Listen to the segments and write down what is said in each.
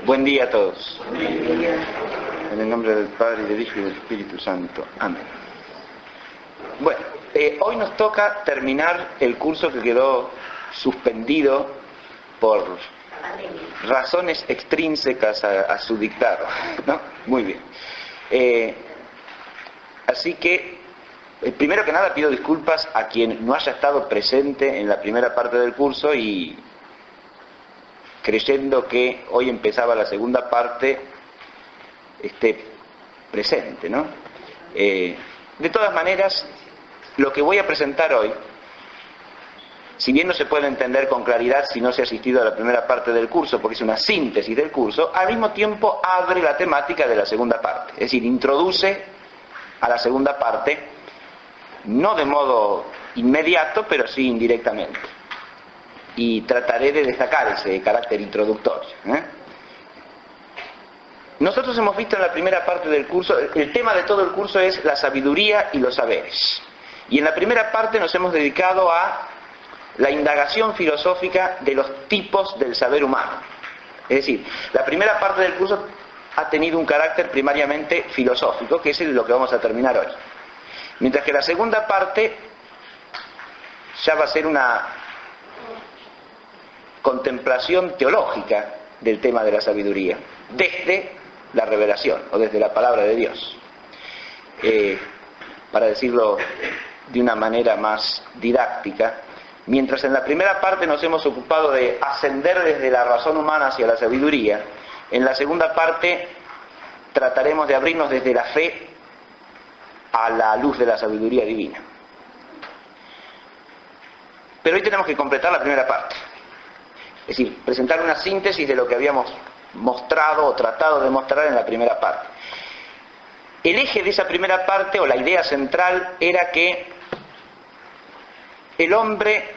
Buen día a todos. En el nombre del Padre, y del Hijo y del Espíritu Santo. Amén. Bueno, hoy nos toca terminar el curso que quedó suspendido por razones extrínsecas a su dictado, ¿no? Muy bien. Así que, primero que nada, pido disculpas a quien no haya estado presente en la primera parte del curso y creyendo que hoy empezaba la segunda parte, esté presente, ¿no? De todas maneras, lo que voy a presentar hoy, si bien no se puede entender con claridad si no se ha asistido a la primera parte del curso, porque es una síntesis del curso, al mismo tiempo abre la temática de la segunda parte, es decir, introduce a la segunda parte, no de modo inmediato, pero sí indirectamente. Y trataré de destacar ese carácter introductorio. Nosotros hemos visto en la primera parte del curso, el tema de todo el curso es la sabiduría y los saberes. Y en la primera parte nos hemos dedicado a la indagación filosófica de los tipos del saber humano. Es decir, la primera parte del curso ha tenido un carácter primariamente filosófico, que es lo que vamos a terminar hoy. Mientras que la segunda parte ya va a ser una contemplación teológica del tema de la sabiduría, desde la revelación, o desde la palabra de Dios. Para decirlo de una manera más didáctica, mientras en la primera parte nos hemos ocupado de ascender desde la razón humana hacia la sabiduría, en la segunda parte trataremos de abrirnos desde la fe a la luz de la sabiduría divina. Pero hoy tenemos que completar la primera parte. Es decir, presentar una síntesis de lo que habíamos mostrado o tratado de mostrar en la primera parte. El eje de esa primera parte, o la idea central, era que el hombre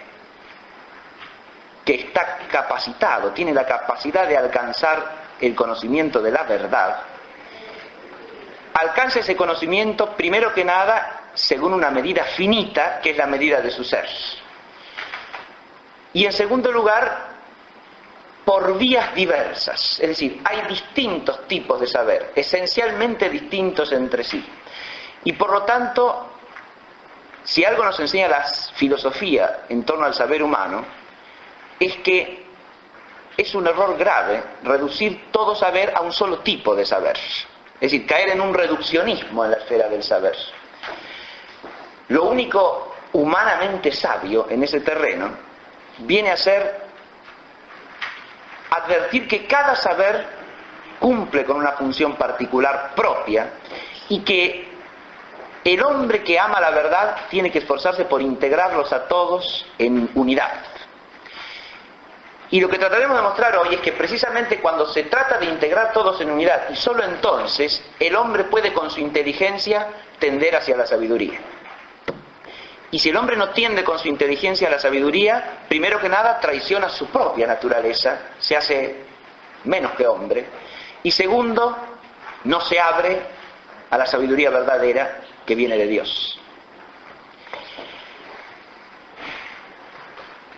que está capacitado, tiene la capacidad de alcanzar el conocimiento de la verdad, alcanza ese conocimiento primero que nada según una medida finita, que es la medida de su ser. Y en segundo lugar, por vías diversas, es decir, hay distintos tipos de saber, esencialmente distintos entre sí. Y por lo tanto, si algo nos enseña la filosofía en torno al saber humano, es que es un error grave reducir todo saber a un solo tipo de saber. Es decir, caer en un reduccionismo en la esfera del saber. Lo único humanamente sabio en ese terreno viene a ser advertir que cada saber cumple con una función particular propia y que el hombre que ama la verdad tiene que esforzarse por integrarlos a todos en unidad. Y lo que trataremos de mostrar hoy es que precisamente cuando se trata de integrar todos en unidad, y solo entonces, el hombre puede con su inteligencia tender hacia la sabiduría. Y si el hombre no tiende con su inteligencia a la sabiduría, primero que nada traiciona su propia naturaleza, se hace menos que hombre, y segundo, no se abre a la sabiduría verdadera que viene de Dios.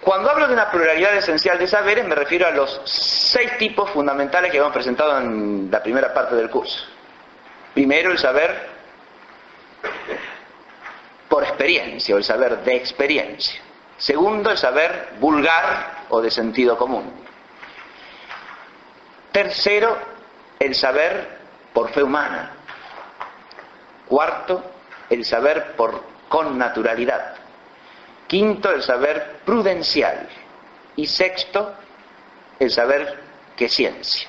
Cuando hablo de una pluralidad esencial de saberes, me refiero a los 6 tipos fundamentales que hemos presentado en la primera parte del curso. Primero, el saber por experiencia, o el saber de experiencia. Segundo, el saber vulgar o de sentido común. Tercero, el saber por fe humana. Cuarto, el saber por connaturalidad. Quinto, el saber prudencial. Y sexto, el saber que es ciencia,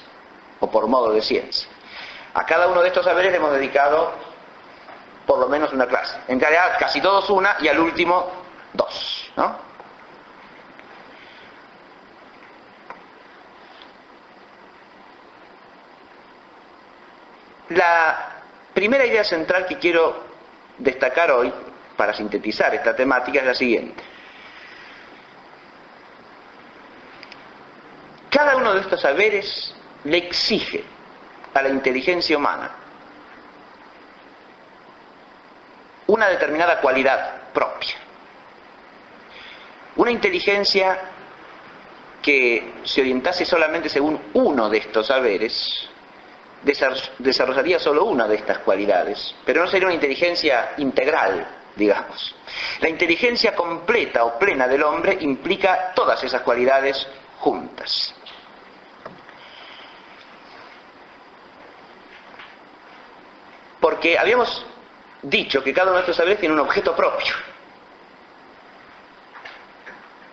o por modo de ciencia. A cada uno de estos saberes le hemos dedicado por lo menos una clase. En realidad, casi todos una, y al último 2, ¿no? La primera idea central que quiero destacar hoy, para sintetizar esta temática, es la siguiente. Cada uno de estos saberes le exige a la inteligencia humana una determinada cualidad propia. Una inteligencia que se orientase solamente según uno de estos saberes, desarrollaría solo una de estas cualidades, pero no sería una inteligencia integral, digamos. La inteligencia completa o plena del hombre implica todas esas cualidades juntas. Porque habíamos dicho que cada uno de estos saberes tiene un objeto propio,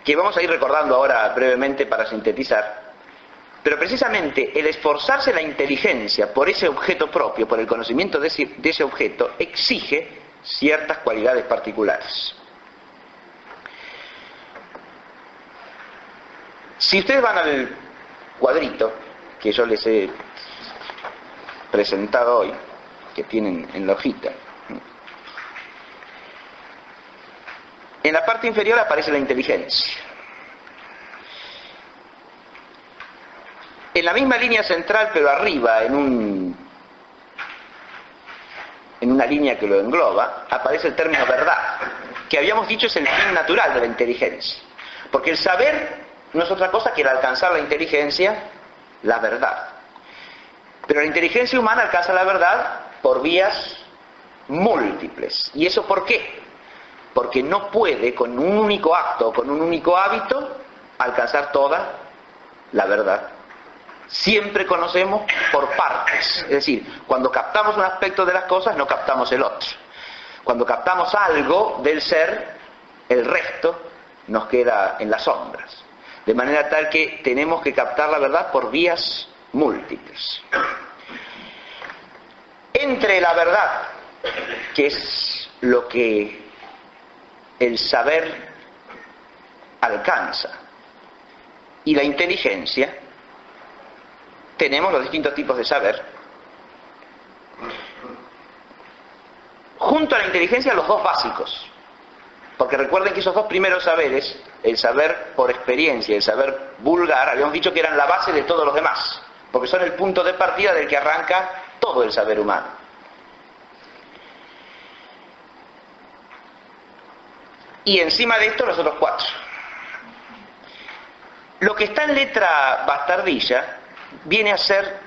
que vamos a ir recordando ahora brevemente para sintetizar. Pero precisamente el esforzarse la inteligencia por ese objeto propio, por el conocimiento de ese objeto, exige ciertas cualidades particulares. Si ustedes van al cuadrito que yo les he presentado hoy, que tienen en la hojita, en la parte inferior aparece la inteligencia. En la misma línea central, pero arriba, en una línea que lo engloba, aparece el término verdad, que habíamos dicho es el fin natural de la inteligencia. Porque el saber no es otra cosa que el alcanzar la inteligencia, la verdad. Pero la inteligencia humana alcanza la verdad por vías múltiples. ¿Y eso por qué? Porque no puede con un único acto o con un único hábito alcanzar toda la verdad. Siempre conocemos por partes, es decir, cuando captamos un aspecto de las cosas no captamos el otro. Cuando captamos algo del ser, el resto nos queda en las sombras. De manera tal que tenemos que captar la verdad por vías múltiples. Entre la verdad, que es lo que el saber alcanza, y la inteligencia, tenemos los distintos tipos de saber. Junto a la inteligencia, los dos básicos. Porque recuerden que esos dos primeros saberes, el saber por experiencia y el saber vulgar, habíamos dicho que eran la base de todos los demás, porque son el punto de partida del que arranca todo el saber humano. Y encima de esto los otros cuatro. Lo que está en letra bastardilla viene a ser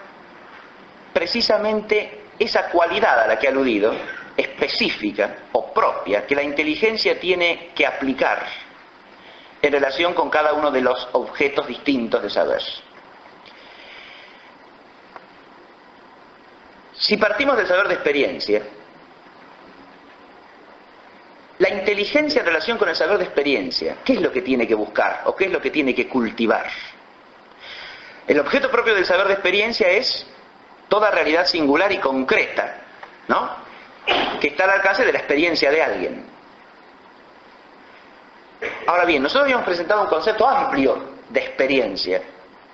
precisamente esa cualidad a la que he aludido, específica o propia, que la inteligencia tiene que aplicar en relación con cada uno de los objetos distintos de saber. Si partimos del saber de experiencia, la inteligencia en relación con el saber de experiencia, ¿qué es lo que tiene que buscar o qué es lo que tiene que cultivar? El objeto propio del saber de experiencia es toda realidad singular y concreta, ¿no?, que está al alcance de la experiencia de alguien. Ahora bien, nosotros habíamos presentado un concepto amplio de experiencia,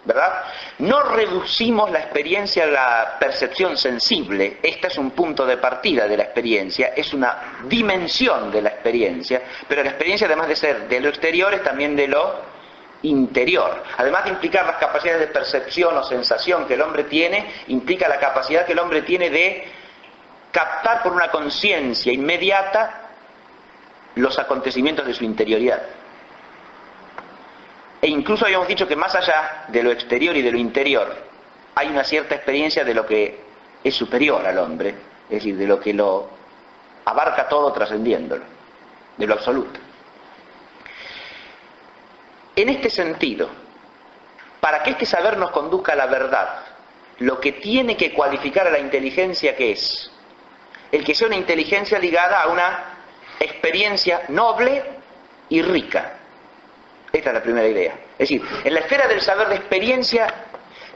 ¿verdad? No reducimos la experiencia a la percepción sensible. Esta es un punto de partida de la experiencia, es una dimensión de la experiencia, pero la experiencia, además de ser de lo exterior, es también de lo interior. Además de implicar las capacidades de percepción o sensación que el hombre tiene, implica la capacidad que el hombre tiene de captar por una conciencia inmediata los acontecimientos de su interioridad. E incluso habíamos dicho que más allá de lo exterior y de lo interior, hay una cierta experiencia de lo que es superior al hombre, es decir, de lo que lo abarca todo trascendiéndolo, de lo absoluto. En este sentido, para que este saber nos conduzca a la verdad, lo que tiene que cualificar a la inteligencia, ¿qué es? El que sea una inteligencia ligada a una experiencia noble y rica. Esta es la primera idea. Es decir, en la esfera del saber de experiencia,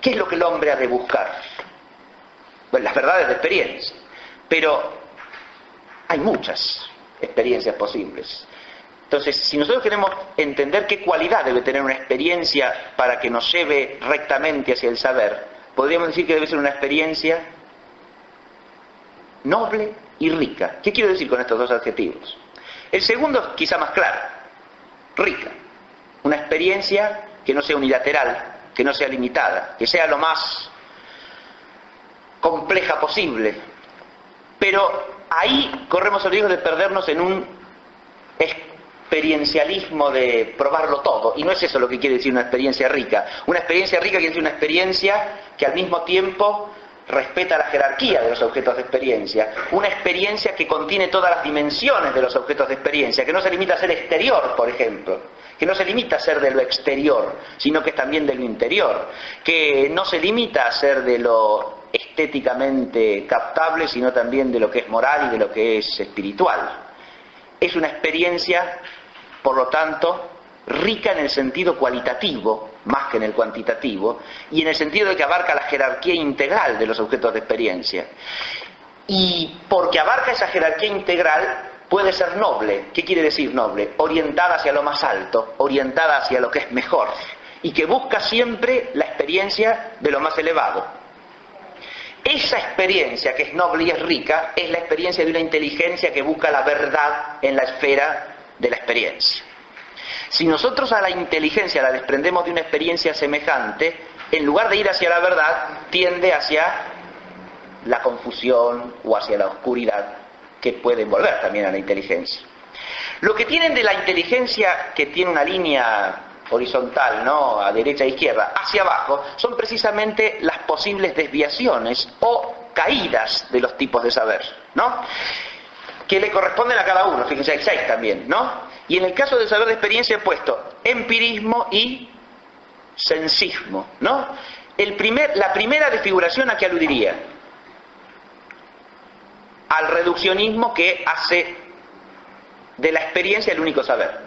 ¿qué es lo que el hombre ha de buscar? Bueno, las verdades de experiencia. Pero hay muchas experiencias posibles. Entonces, si nosotros queremos entender qué cualidad debe tener una experiencia para que nos lleve rectamente hacia el saber, podríamos decir que debe ser una experiencia noble y rica. ¿Qué quiero decir con estos dos adjetivos? El segundo es quizá más claro: rica. Una experiencia que no sea unilateral, que no sea limitada, que sea lo más compleja posible. Pero ahí corremos el riesgo de perdernos en un experiencialismo de probarlo todo, y no es eso lo que quiere decir una experiencia rica. Una experiencia rica quiere decir una experiencia que al mismo tiempo respeta la jerarquía de los objetos de experiencia, una experiencia que contiene todas las dimensiones de los objetos de experiencia, que no se limita a ser exterior, por ejemplo, que no se limita a ser de lo exterior, sino que es también de lo interior, que no se limita a ser de lo estéticamente captable, sino también de lo que es moral y de lo que es espiritual. Es una experiencia, por lo tanto, rica en el sentido cualitativo, más que en el cuantitativo, y en el sentido de que abarca la jerarquía integral de los objetos de experiencia. Y porque abarca esa jerarquía integral, puede ser noble. ¿Qué quiere decir noble? Orientada hacia lo más alto, orientada hacia lo que es mejor, y que busca siempre la experiencia de lo más elevado. Esa experiencia que es noble y es rica, es la experiencia de una inteligencia que busca la verdad en la esfera de la experiencia. Si nosotros a la inteligencia la desprendemos de una experiencia semejante, en lugar de ir hacia la verdad, tiende hacia la confusión o hacia la oscuridad, que puede envolver también a la inteligencia. Lo que tienen de la inteligencia, que tiene una línea horizontal, ¿no?, a derecha e izquierda, hacia abajo, son precisamente las posibles desviaciones o caídas de los tipos de saber, ¿no?, que le corresponden a cada uno. Fíjense, hay 6 también, ¿no? Y en el caso del saber de experiencia he puesto empirismo y sensismo, ¿no? La primera desfiguración, ¿a qué aludiría? Al reduccionismo que hace de la experiencia el único saber,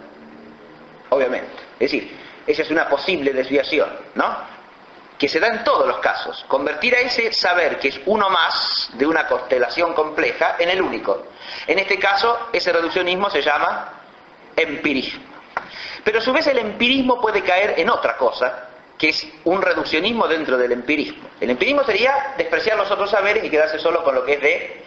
obviamente. Es decir, esa es una posible desviación, ¿no?, que se da en todos los casos. Convertir a ese saber, que es uno más de una constelación compleja, en el único. En este caso, ese reduccionismo se llama empirismo. Pero a su vez el empirismo puede caer en otra cosa, que es un reduccionismo dentro del empirismo. El empirismo sería despreciar los otros saberes y quedarse solo con lo que es de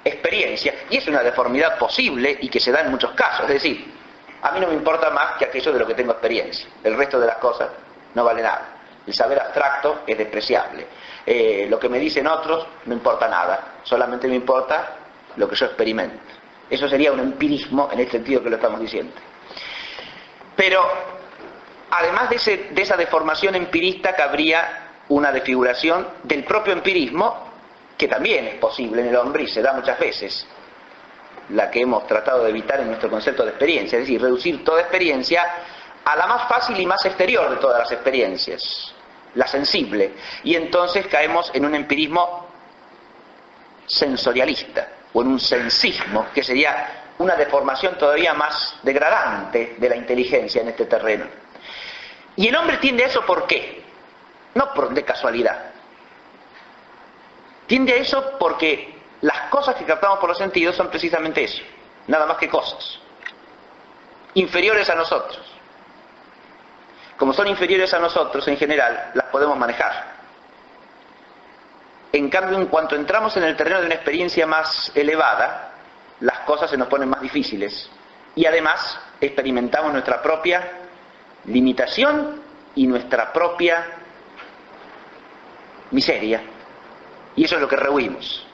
experiencia, y es una deformidad posible y que se da en muchos casos. Es decir, a mí no me importa más que aquello de lo que tengo experiencia, el resto de las cosas no vale nada. El saber abstracto es despreciable, lo que me dicen otros no importa nada, solamente me importa lo que yo experimento. Eso sería un empirismo en el sentido que lo estamos diciendo. Pero además de esa deformación empirista, cabría una desfiguración del propio empirismo, que también es posible en el hombre y se da muchas veces, la que hemos tratado de evitar en nuestro concepto de experiencia, es decir, reducir toda experiencia a la más fácil y más exterior de todas las experiencias, la sensible, y entonces caemos en un empirismo sensorialista, o en un sensismo, que sería una deformación todavía más degradante de la inteligencia en este terreno. Y el hombre tiende a eso, ¿por qué? No de casualidad. Tiende a eso porque las cosas que captamos por los sentidos son precisamente eso, nada más que cosas, inferiores a nosotros. Como son inferiores a nosotros en general, las podemos manejar. En cambio, en cuanto entramos en el terreno de una experiencia más elevada, las cosas se nos ponen más difíciles. Y además experimentamos nuestra propia limitación y nuestra propia miseria. Y eso es lo que rehuimos.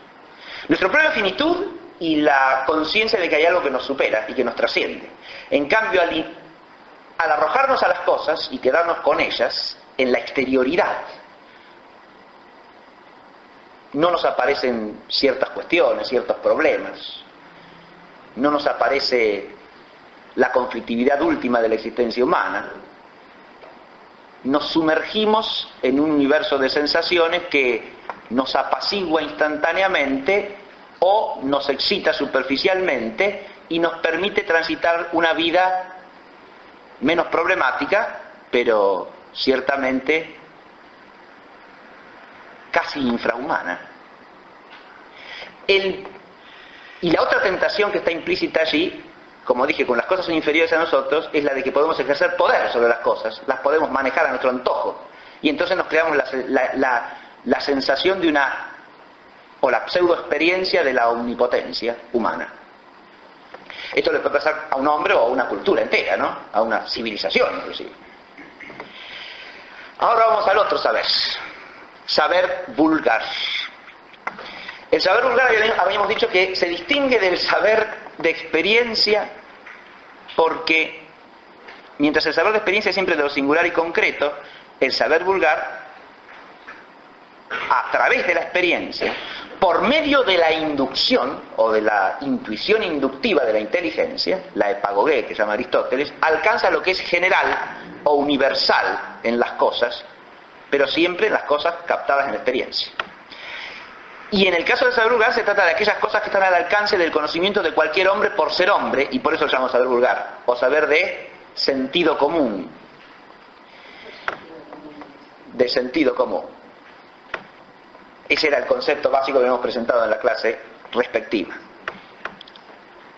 Nuestra propia finitud y la conciencia de que hay algo que nos supera y que nos trasciende. En cambio, al arrojarnos a las cosas y quedarnos con ellas en la exterioridad, no nos aparecen ciertas cuestiones, ciertos problemas, no nos aparece la conflictividad última de la existencia humana. Nos sumergimos en un universo de sensaciones que nos apacigua instantáneamente o nos excita superficialmente y nos permite transitar una vida menos problemática, pero ciertamente casi infrahumana. Y la otra tentación que está implícita allí, como dije, con las cosas son inferiores a nosotros, es la de que podemos ejercer poder sobre las cosas, las podemos manejar a nuestro antojo, y entonces nos creamos la sensación de o la pseudo experiencia de la omnipotencia humana. Esto le puede pasar a un hombre o a una cultura entera, ¿no?, a una civilización inclusive. Ahora vamos al otro saber vulgar. El saber vulgar, habíamos dicho que se distingue del saber de experiencia porque mientras el saber de experiencia es siempre de lo singular y concreto, el saber vulgar, a través de la experiencia, por medio de la inducción o de la intuición inductiva de la inteligencia, la epagogé que llama Aristóteles, alcanza lo que es general o universal en las cosas, pero siempre en las cosas captadas en la experiencia. Y en el caso del saber vulgar se trata de aquellas cosas que están al alcance del conocimiento de cualquier hombre por ser hombre, y por eso lo llamamos saber vulgar, o saber de sentido común. De sentido común. Ese era el concepto básico que hemos presentado en la clase respectiva.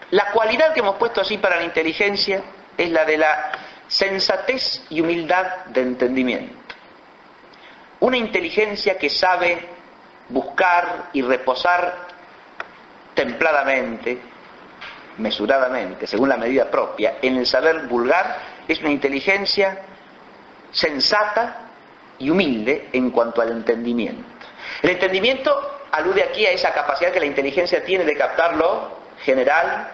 La cualidad que hemos puesto así para la inteligencia es la de la sensatez y humildad de entendimiento. Una inteligencia que sabe buscar y reposar templadamente, mesuradamente, según la medida propia, en el saber vulgar, es una inteligencia sensata y humilde en cuanto al entendimiento. El entendimiento alude aquí a esa capacidad que la inteligencia tiene de captar lo general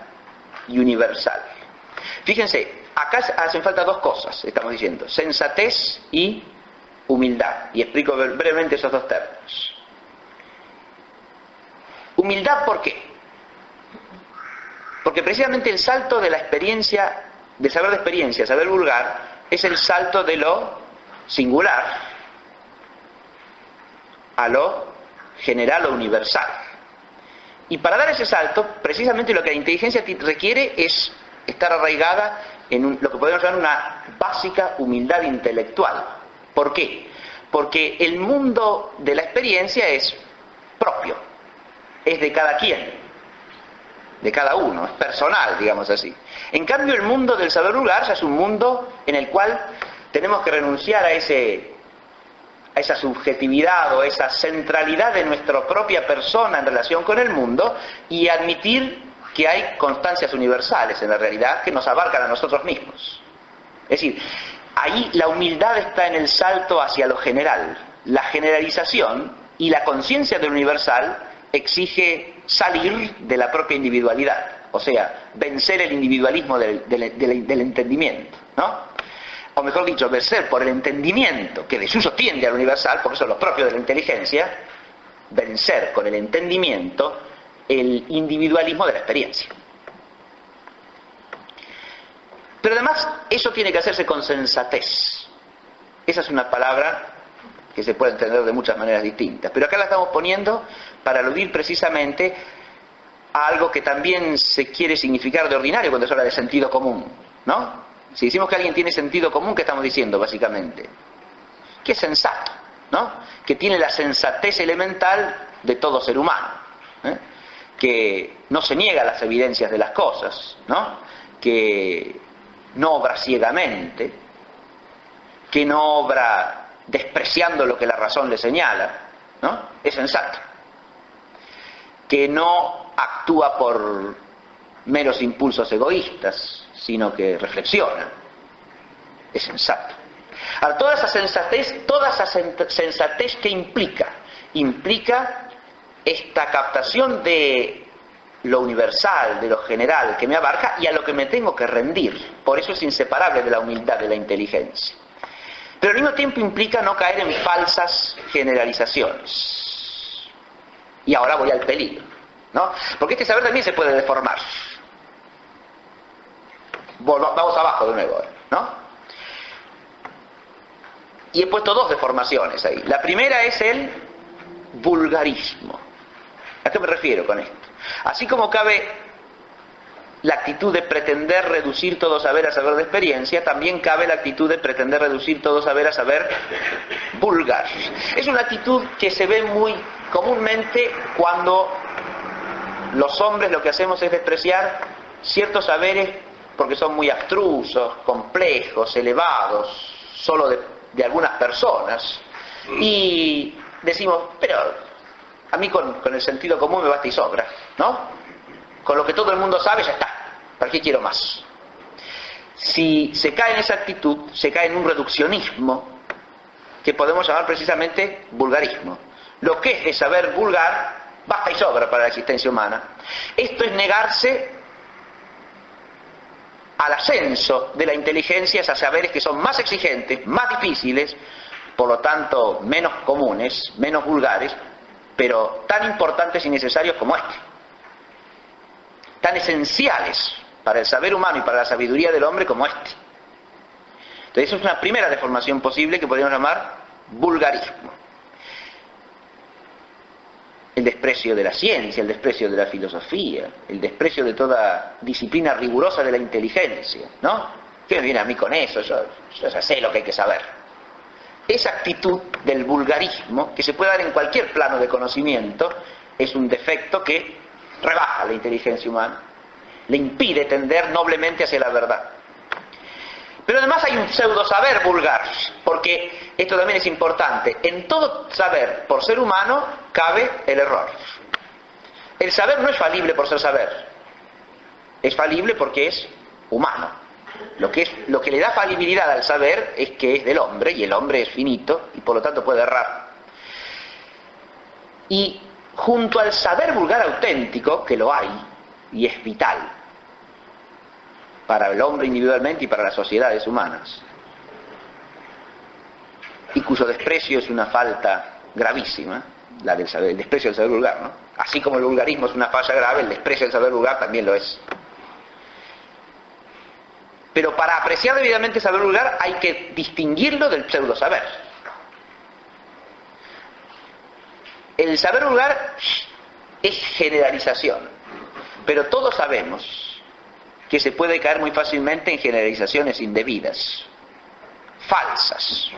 y universal. Fíjense, acá hacen falta dos cosas, estamos diciendo, sensatez y humildad, y explico brevemente esos dos términos. Humildad, ¿por qué? Porque precisamente el salto de la experiencia, de saber de experiencia, saber vulgar, es el salto de lo singular a lo general o universal. Y para dar ese salto, precisamente lo que la inteligencia requiere es estar arraigada en lo que podemos llamar una básica humildad intelectual. ¿Por qué? Porque el mundo de la experiencia es propio, es de cada quien, de cada uno, es personal, digamos así. En cambio, el mundo del saber vulgar ya es un mundo en el cual tenemos que renunciar a esa subjetividad o esa centralidad de nuestra propia persona en relación con el mundo y admitir que hay constancias universales en la realidad que nos abarcan a nosotros mismos. Es decir, ahí la humildad está en el salto hacia lo general. La generalización y la conciencia del universal exige salir de la propia individualidad, o sea, vencer el individualismo del entendimiento, ¿no? O mejor dicho, vencer por el entendimiento, que de suyo tiende al universal, porque eso es lo propio de la inteligencia, vencer con el entendimiento el individualismo de la experiencia. Pero además, eso tiene que hacerse con sensatez. Esa es una palabra que se puede entender de muchas maneras distintas, pero acá la estamos poniendo para aludir precisamente a algo que también se quiere significar de ordinario cuando se habla de sentido común, ¿no? Si decimos que alguien tiene sentido común, ¿qué estamos diciendo básicamente? Que es sensato, ¿no? Que tiene la sensatez elemental de todo ser humano, ¿eh? Que no se niega a las evidencias de las cosas, ¿no? Que no obra ciegamente, que no obra despreciando lo que la razón le señala, ¿no? Es sensato. Que no actúa por meros impulsos egoístas, sino que reflexiona. Es sensato. Ahora, toda esa sensatez que implica esta captación de lo universal, de lo general que me abarca y a lo que me tengo que rendir. Por eso es inseparable de la humildad de la inteligencia. Pero al mismo tiempo implica no caer en falsas generalizaciones. Y ahora voy al peligro, ¿no? Porque este saber también se puede deformar. Vamos abajo de nuevo, ¿no? Y he puesto dos deformaciones ahí. La primera es el vulgarismo. ¿A qué me refiero con esto? Así como cabe la actitud de pretender reducir todo saber a saber de experiencia, también cabe la actitud de pretender reducir todo saber a saber vulgar. Es una actitud que se ve muy comúnmente cuando los hombres lo que hacemos es despreciar ciertos saberes porque son muy abstrusos, complejos, elevados, solo de algunas personas, y decimos, pero a mí con el sentido común me basta y sobra, ¿no? Con lo que todo el mundo sabe ya está, ¿para qué quiero más? Si se cae en esa actitud, se cae en un reduccionismo que podemos llamar precisamente vulgarismo. Lo que es de saber vulgar basta y sobra para la existencia humana. Esto es negarse al ascenso de la inteligencia a saberes que son más exigentes, más difíciles, por lo tanto menos comunes, menos vulgares, pero tan importantes y necesarios como este, tan esenciales para el saber humano y para la sabiduría del hombre como este. Entonces, eso es una primera deformación posible que podríamos llamar vulgarismo. El desprecio de la ciencia, el desprecio de la filosofía, el desprecio de toda disciplina rigurosa de la inteligencia, ¿no? ¿Qué me viene a mí con eso? Yo ya sé lo que hay que saber. Esa actitud del vulgarismo, que se puede dar en cualquier plano de conocimiento, es un defecto que rebaja la inteligencia humana, le impide tender noblemente hacia la verdad. Pero además hay un pseudo saber vulgar, porque esto también es importante. En todo saber por ser humano cabe el error. El saber no es falible por ser saber, es falible porque es humano. Lo que le da falibilidad al saber es que es del hombre, y el hombre es finito, y por lo tanto puede errar. Y junto al saber vulgar auténtico, que lo hay, y es vital para el hombre individualmente y para las sociedades humanas, y cuyo desprecio es una falta gravísima, la del saber, el desprecio del saber vulgar, ¿no? Así como el vulgarismo es una falla grave, el desprecio del saber vulgar también lo es. Pero para apreciar debidamente el saber vulgar hay que distinguirlo del pseudo saber. El saber vulgar es generalización, pero todos sabemos que se puede caer muy fácilmente en generalizaciones indebidas, falsas.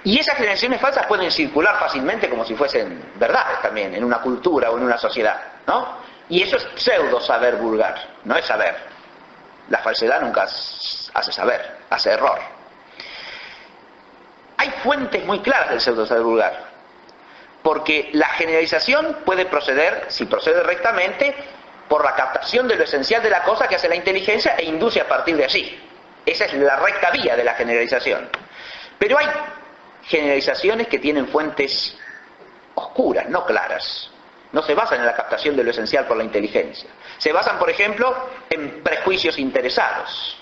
Y esas generalizaciones falsas pueden circular fácilmente como si fuesen verdades también, en una cultura o en una sociedad, ¿no? Y eso es pseudo saber vulgar, no es saber. La falsedad nunca hace saber, hace error. Hay fuentes muy claras del pseudo saber vulgar, porque la generalización puede proceder, si procede rectamente, por la captación de lo esencial de la cosa que hace la inteligencia e induce a partir de allí. Esa es la recta vía de la generalización. Pero hay generalizaciones que tienen fuentes oscuras, no claras. No se basan en la captación de lo esencial por la inteligencia. Se basan, por ejemplo, en prejuicios interesados.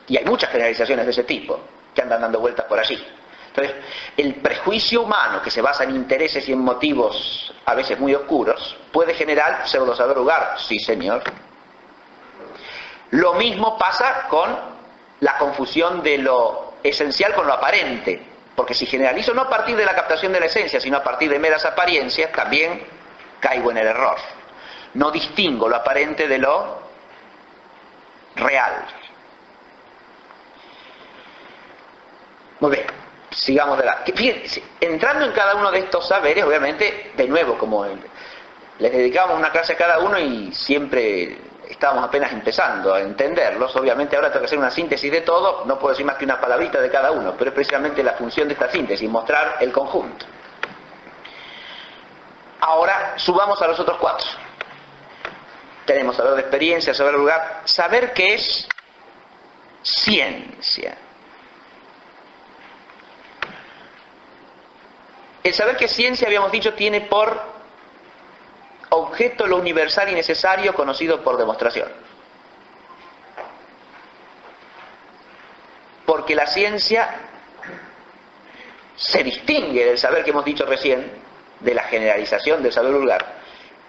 Y hay muchas generalizaciones de ese tipo que andan dando vueltas por allí. Entonces, el prejuicio humano que se basa en intereses y en motivos a veces muy oscuros puede generar pseudo saber vulgar, sí señor. Lo mismo pasa con la confusión de lo esencial con lo aparente, porque si generalizo no a partir de la captación de la esencia, sino a partir de meras apariencias, también caigo en el error. No distingo lo aparente de lo real. Muy bien. Sigamos de la... Fíjense, entrando en cada uno de estos saberes, obviamente, de nuevo, como les dedicábamos una clase a cada uno y siempre estábamos apenas empezando a entenderlos, obviamente ahora tengo que hacer una síntesis de todo, no puedo decir más que una palabrita de cada uno, pero es precisamente la función de esta síntesis, mostrar el conjunto. Ahora subamos a los otros cuatro. Tenemos saber de experiencia, saber vulgar, saber qué es ciencia. El saber que ciencia, habíamos dicho, tiene por objeto lo universal y necesario conocido por demostración. Porque la ciencia se distingue del saber que hemos dicho recién, de la generalización del saber vulgar,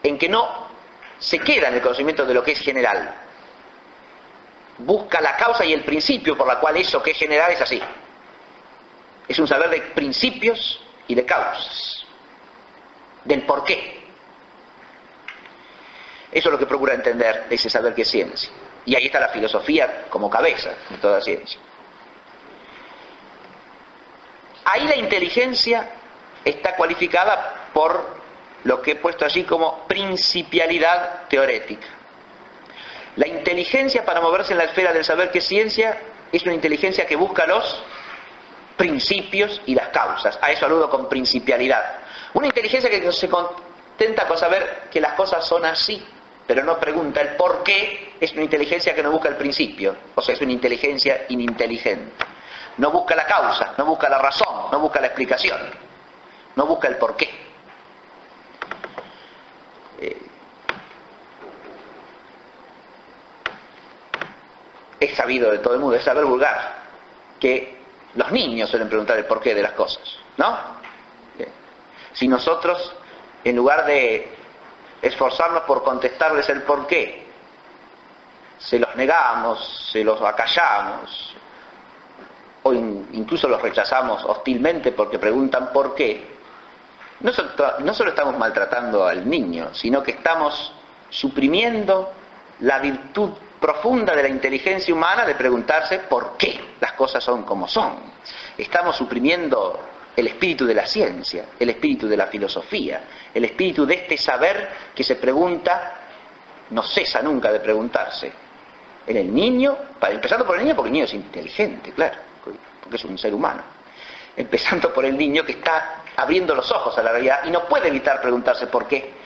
en que no se queda en el conocimiento de lo que es general. Busca la causa y el principio por la cual eso que es general es así. Es un saber de principios y de causas, del porqué. Eso es lo que procura entender ese saber que es ciencia. Y ahí está la filosofía como cabeza de toda ciencia. Ahí la inteligencia está cualificada por lo que he puesto allí como principialidad teorética. La inteligencia para moverse en la esfera del saber que es ciencia es una inteligencia que busca los principios y las causas. A eso aludo con principialidad. Una inteligencia que se contenta con saber que las cosas son así, pero no pregunta el por qué, es una inteligencia que no busca el principio, o sea, es una inteligencia ininteligente. No busca la causa, no busca la razón, no busca la explicación, no busca el por qué. sabido de todo el mundo, es saber vulgar, que los niños suelen preguntar el porqué de las cosas, ¿no? Bien. Si nosotros, en lugar de esforzarnos por contestarles el porqué, se los negamos, se los acallamos, o incluso los rechazamos hostilmente porque preguntan por qué, no solo estamos maltratando al niño, sino que estamos suprimiendo la virtud profunda de la inteligencia humana de preguntarse por qué las cosas son como son. Estamos suprimiendo el espíritu de la ciencia, el espíritu de la filosofía, el espíritu de este saber que se pregunta, no cesa nunca de preguntarse. En el niño, empezando por el niño, porque el niño es inteligente, claro, porque es un ser humano. Empezando por el niño que está abriendo los ojos a la realidad y no puede evitar preguntarse por qué.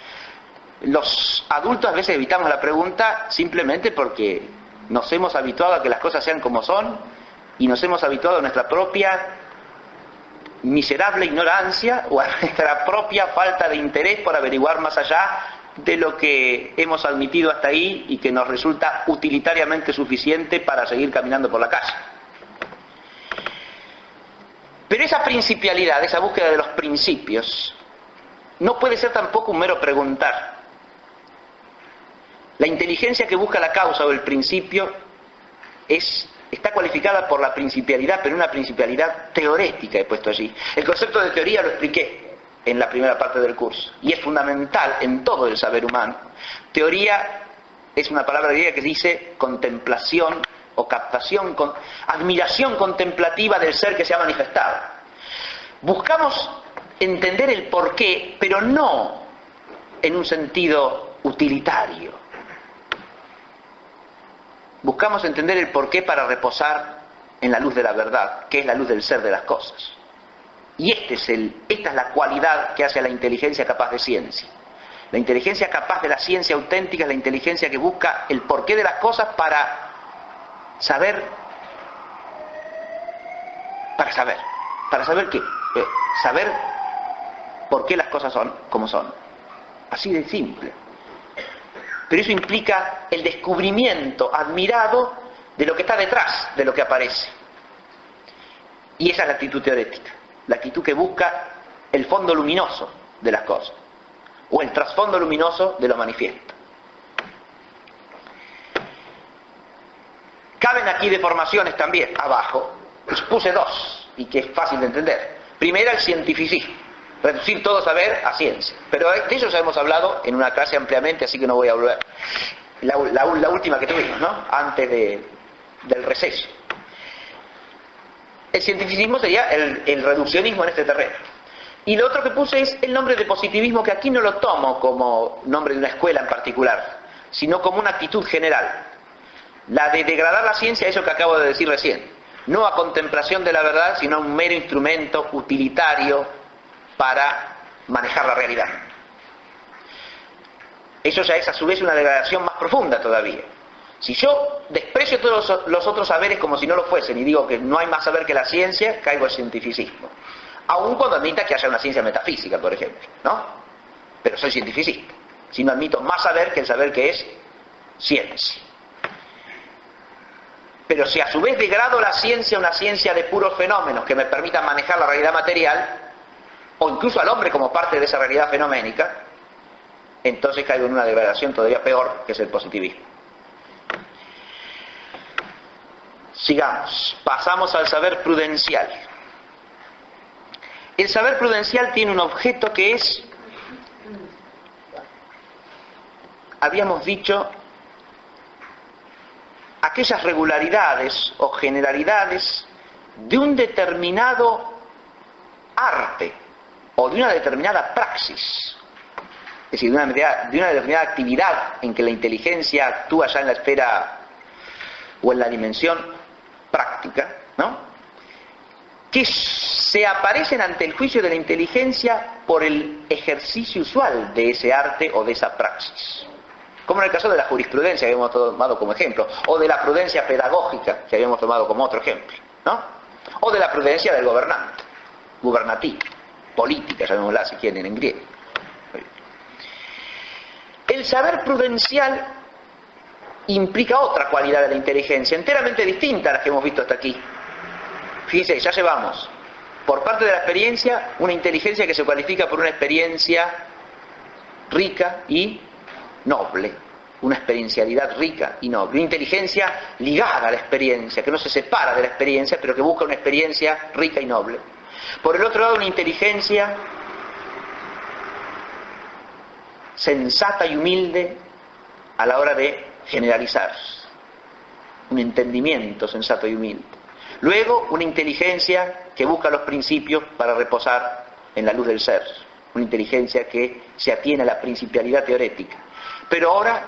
Los adultos a veces evitamos la pregunta simplemente porque nos hemos habituado a que las cosas sean como son y nos hemos habituado a nuestra propia miserable ignorancia o a nuestra propia falta de interés por averiguar más allá de lo que hemos admitido hasta ahí y que nos resulta utilitariamente suficiente para seguir caminando por la calle. Pero esa principialidad, esa búsqueda de los principios, no puede ser tampoco un mero preguntar. La inteligencia que busca la causa o el principio está cualificada por la principialidad, pero una principialidad teorética he puesto allí. El concepto de teoría lo expliqué en la primera parte del curso, y es fundamental en todo el saber humano. Teoría es una palabra griega que dice contemplación o captación, admiración contemplativa del ser que se ha manifestado. Buscamos entender el porqué, pero no en un sentido utilitario. Buscamos entender el porqué para reposar en la luz de la verdad, que es la luz del ser de las cosas. Y esta es la cualidad que hace a la inteligencia capaz de ciencia. La inteligencia capaz de la ciencia auténtica es la inteligencia que busca el porqué de las cosas para saber qué, saber por qué las cosas son como son. Así de simple. Pero eso implica el descubrimiento admirado de lo que está detrás de lo que aparece. Y esa es la actitud teorética, la actitud que busca el fondo luminoso de las cosas, o el trasfondo luminoso de lo manifiesto. Caben aquí deformaciones también, abajo. Pues puse dos, y que es fácil de entender. Primera, el cientificismo. Reducir todo saber a ciencia. Pero de eso ya hemos hablado en una clase ampliamente, así que no voy a volver. La última que tuvimos, ¿no? Antes del receso. El cientificismo sería el reduccionismo en este terreno. Y lo otro que puse es el nombre de positivismo, que aquí no lo tomo como nombre de una escuela en particular, sino como una actitud general. La de degradar la ciencia a eso que acabo de decir recién. No a contemplación de la verdad, sino a un mero instrumento utilitario para manejar la realidad. Eso ya es a su vez una degradación más profunda todavía. Si yo desprecio todos los otros saberes como si no lo fuesen y digo que no hay más saber que la ciencia, caigo al cientificismo. Aun cuando admita que haya una ciencia metafísica, por ejemplo, ¿no? Pero soy cientificista. Si no admito más saber que el saber que es ciencia. Pero si a su vez degrado la ciencia a una ciencia de puros fenómenos que me permitan manejar la realidad material, o incluso al hombre como parte de esa realidad fenoménica, entonces caigo en una degradación todavía peor, que es el positivismo. Sigamos, pasamos al saber prudencial. El saber prudencial tiene un objeto que es, habíamos dicho, aquellas regularidades o generalidades de un determinado arte o de una determinada praxis, es decir, de una determinada actividad en que la inteligencia actúa ya en la esfera o en la dimensión práctica, ¿no? Que se aparecen ante el juicio de la inteligencia por el ejercicio usual de ese arte o de esa praxis. Como en el caso de la jurisprudencia que habíamos tomado como ejemplo, o de la prudencia pedagógica que habíamos tomado como otro ejemplo, ¿no? O de la prudencia del gobernante, gubernativa, política, llamémosla si quieren en griego. El saber prudencial implica otra cualidad de la inteligencia, enteramente distinta a las que hemos visto hasta aquí. Fíjense, ya llevamos, por parte de la experiencia, una inteligencia que se cualifica por una experiencia rica y noble, una experiencialidad rica y noble, una inteligencia ligada a la experiencia, que no se separa de la experiencia, pero que busca una experiencia rica y noble. Por el otro lado, una inteligencia sensata y humilde a la hora de generalizar, un entendimiento sensato y humilde. Luego, una inteligencia que busca los principios para reposar en la luz del ser, una inteligencia que se atiene a la principialidad teorética. Pero ahora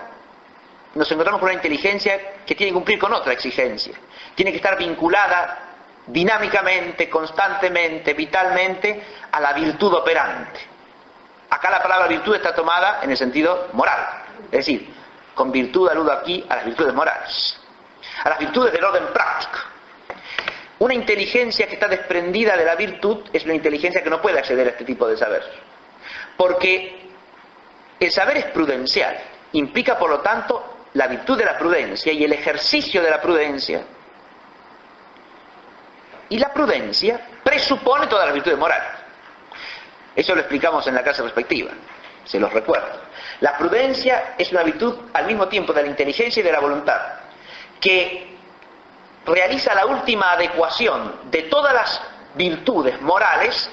nos encontramos con una inteligencia que tiene que cumplir con otra exigencia, tiene que estar vinculada dinámicamente, constantemente, vitalmente a la virtud operante. Acá la palabra virtud está tomada en el sentido moral, es decir, con virtud aludo aquí a las virtudes morales, a las virtudes del orden práctico. Una inteligencia que está desprendida de la virtud es una inteligencia que no puede acceder a este tipo de saber, porque el saber es prudencial, implica por lo tanto la virtud de la prudencia y el ejercicio de la prudencia. Y la prudencia presupone todas las virtudes morales. Eso lo explicamos en la clase respectiva, se los recuerdo. La prudencia es una virtud al mismo tiempo de la inteligencia y de la voluntad, que realiza la última adecuación de todas las virtudes morales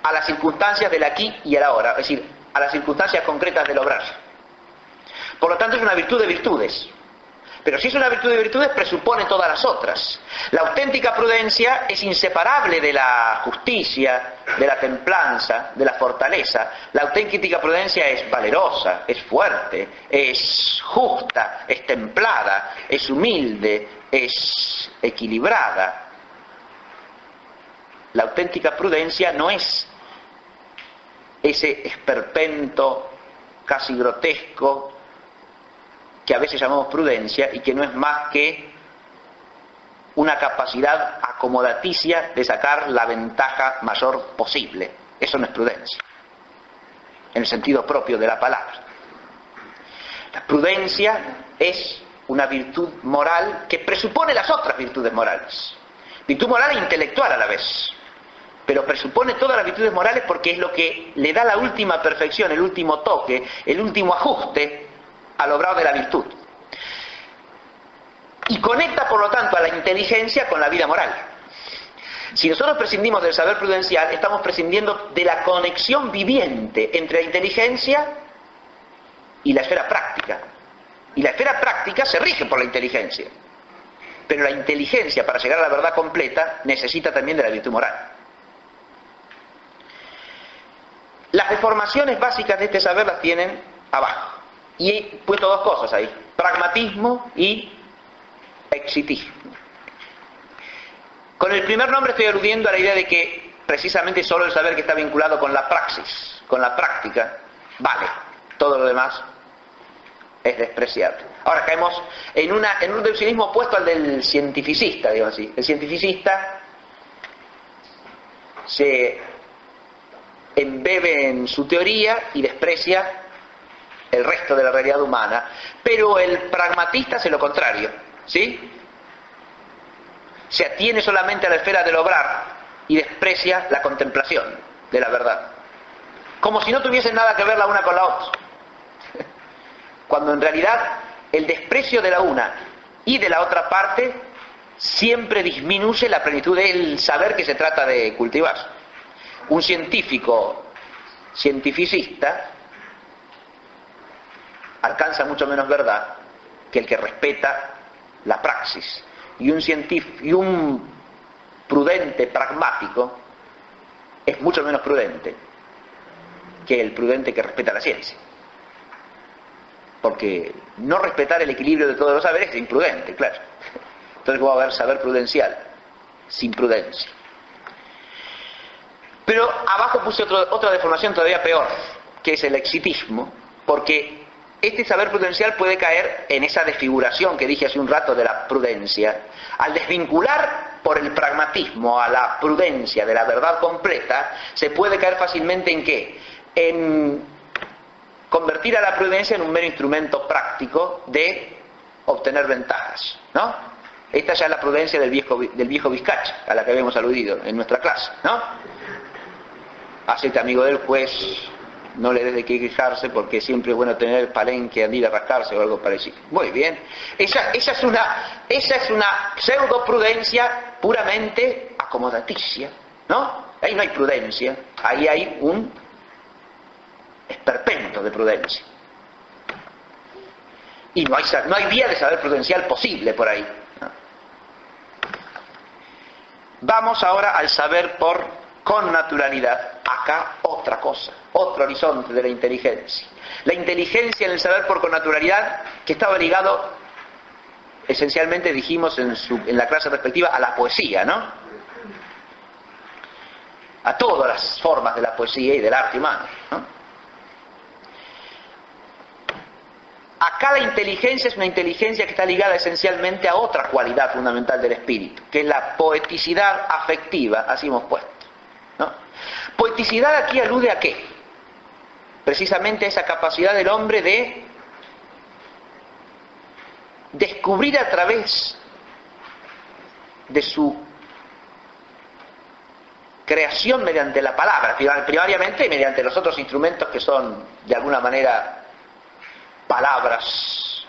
a las circunstancias del aquí y el ahora, es decir, a las circunstancias concretas del obrar. Por lo tanto, es una virtud de virtudes. Pero si es una virtud de virtudes, presupone todas las otras. La auténtica prudencia es inseparable de la justicia, de la templanza, de la fortaleza. La auténtica prudencia es valerosa, es fuerte, es justa, es templada, es humilde, es equilibrada. La auténtica prudencia no es ese esperpento casi grotesco que a veces llamamos prudencia y que no es más que una capacidad acomodaticia de sacar la ventaja mayor posible. Eso no es prudencia, en el sentido propio de la palabra. La prudencia es una virtud moral que presupone las otras virtudes morales. Virtud moral e intelectual a la vez, pero presupone todas las virtudes morales porque es lo que le da la última perfección, el último toque, el último ajuste al obrar de la virtud. Y conecta, por lo tanto, a la inteligencia con la vida moral. Si nosotros prescindimos del saber prudencial, estamos prescindiendo de la conexión viviente entre la inteligencia y la esfera práctica. Y la esfera práctica se rige por la inteligencia. Pero la inteligencia, para llegar a la verdad completa, necesita también de la virtud moral. Las deformaciones básicas de este saber las tienen abajo. Y he puesto dos cosas ahí: pragmatismo y exitismo. Con el primer nombre estoy aludiendo a la idea de que precisamente solo el saber que está vinculado con la praxis, con la práctica, vale. Todo lo demás es despreciable. Ahora caemos en un reduccionismo opuesto al del cientificista, digamos así. El cientificista se embebe en su teoría y desprecia el resto de la realidad humana, pero el pragmatista hace lo contrario, ¿sí? Se atiene solamente a la esfera del obrar y desprecia la contemplación de la verdad, como si no tuviesen nada que ver la una con la otra, cuando en realidad el desprecio de la una y de la otra parte siempre disminuye la plenitud del saber que se trata de cultivar. Un cientificista alcanza mucho menos verdad que el que respeta la praxis, y un prudente pragmático es mucho menos prudente que el prudente que respeta la ciencia, porque no respetar el equilibrio de todos los saberes es imprudente, claro. Entonces va a haber saber prudencial sin prudencia. Pero abajo puse otra deformación todavía peor, que es el exitismo, porque este saber prudencial puede caer en esa desfiguración que dije hace un rato de la prudencia. Al desvincular por el pragmatismo a la prudencia de la verdad completa, se puede caer fácilmente ¿en qué? En convertir a la prudencia en un mero instrumento práctico de obtener ventajas, ¿no? Esta ya es la prudencia del viejo Vizcacha, a la que habíamos aludido en nuestra clase, ¿no? Hacete amigo del juez, no le des de qué quejarse, porque siempre es bueno tener el palenque, andir a rascarse o algo parecido. Muy bien. Esa es una pseudo prudencia puramente acomodaticia, ¿no? Ahí no hay prudencia, ahí hay un esperpento de prudencia. Y no hay vía de saber prudencial posible por ahí, ¿no? Vamos ahora al saber con naturalidad. Acá otra cosa, otro horizonte de la inteligencia. La inteligencia en el saber por con naturalidad, que estaba ligado esencialmente, dijimos en la clase respectiva, a la poesía, ¿no? A todas las formas de la poesía y del arte humano, ¿no? Acá la inteligencia es una inteligencia que está ligada esencialmente a otra cualidad fundamental del espíritu, que es la poeticidad afectiva, así hemos puesto, ¿no? Poeticidad aquí alude a ¿qué? Precisamente a esa capacidad del hombre de descubrir a través de su creación mediante la palabra, primariamente mediante los otros instrumentos que son de alguna manera palabras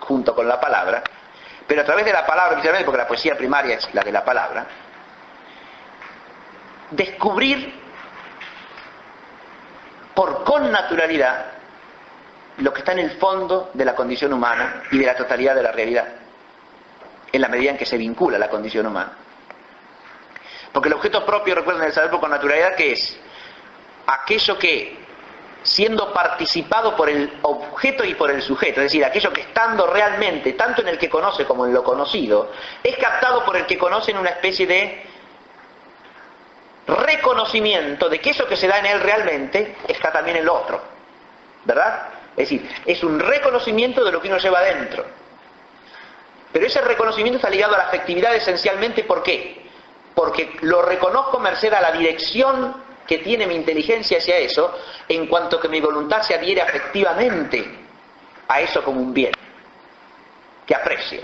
junto con la palabra, pero a través de la palabra, precisamente porque la poesía primaria es la de la palabra, descubrir por connaturalidad lo que está en el fondo de la condición humana y de la totalidad de la realidad, en la medida en que se vincula la condición humana. Porque el objeto propio, recuerden, del saber por connaturalidad, que es aquello que, siendo participado por el objeto y por el sujeto, es decir, aquello que estando realmente, tanto en el que conoce como en lo conocido, es captado por el que conoce en una especie de reconocimiento de que eso que se da en él realmente está también en lo otro, ¿verdad? Es decir, es un reconocimiento de lo que uno lleva adentro. Pero ese reconocimiento está ligado a la afectividad esencialmente, ¿por qué? Porque lo reconozco merced a la dirección que tiene mi inteligencia hacia eso, en cuanto que mi voluntad se adhiere afectivamente a eso como un bien que aprecia,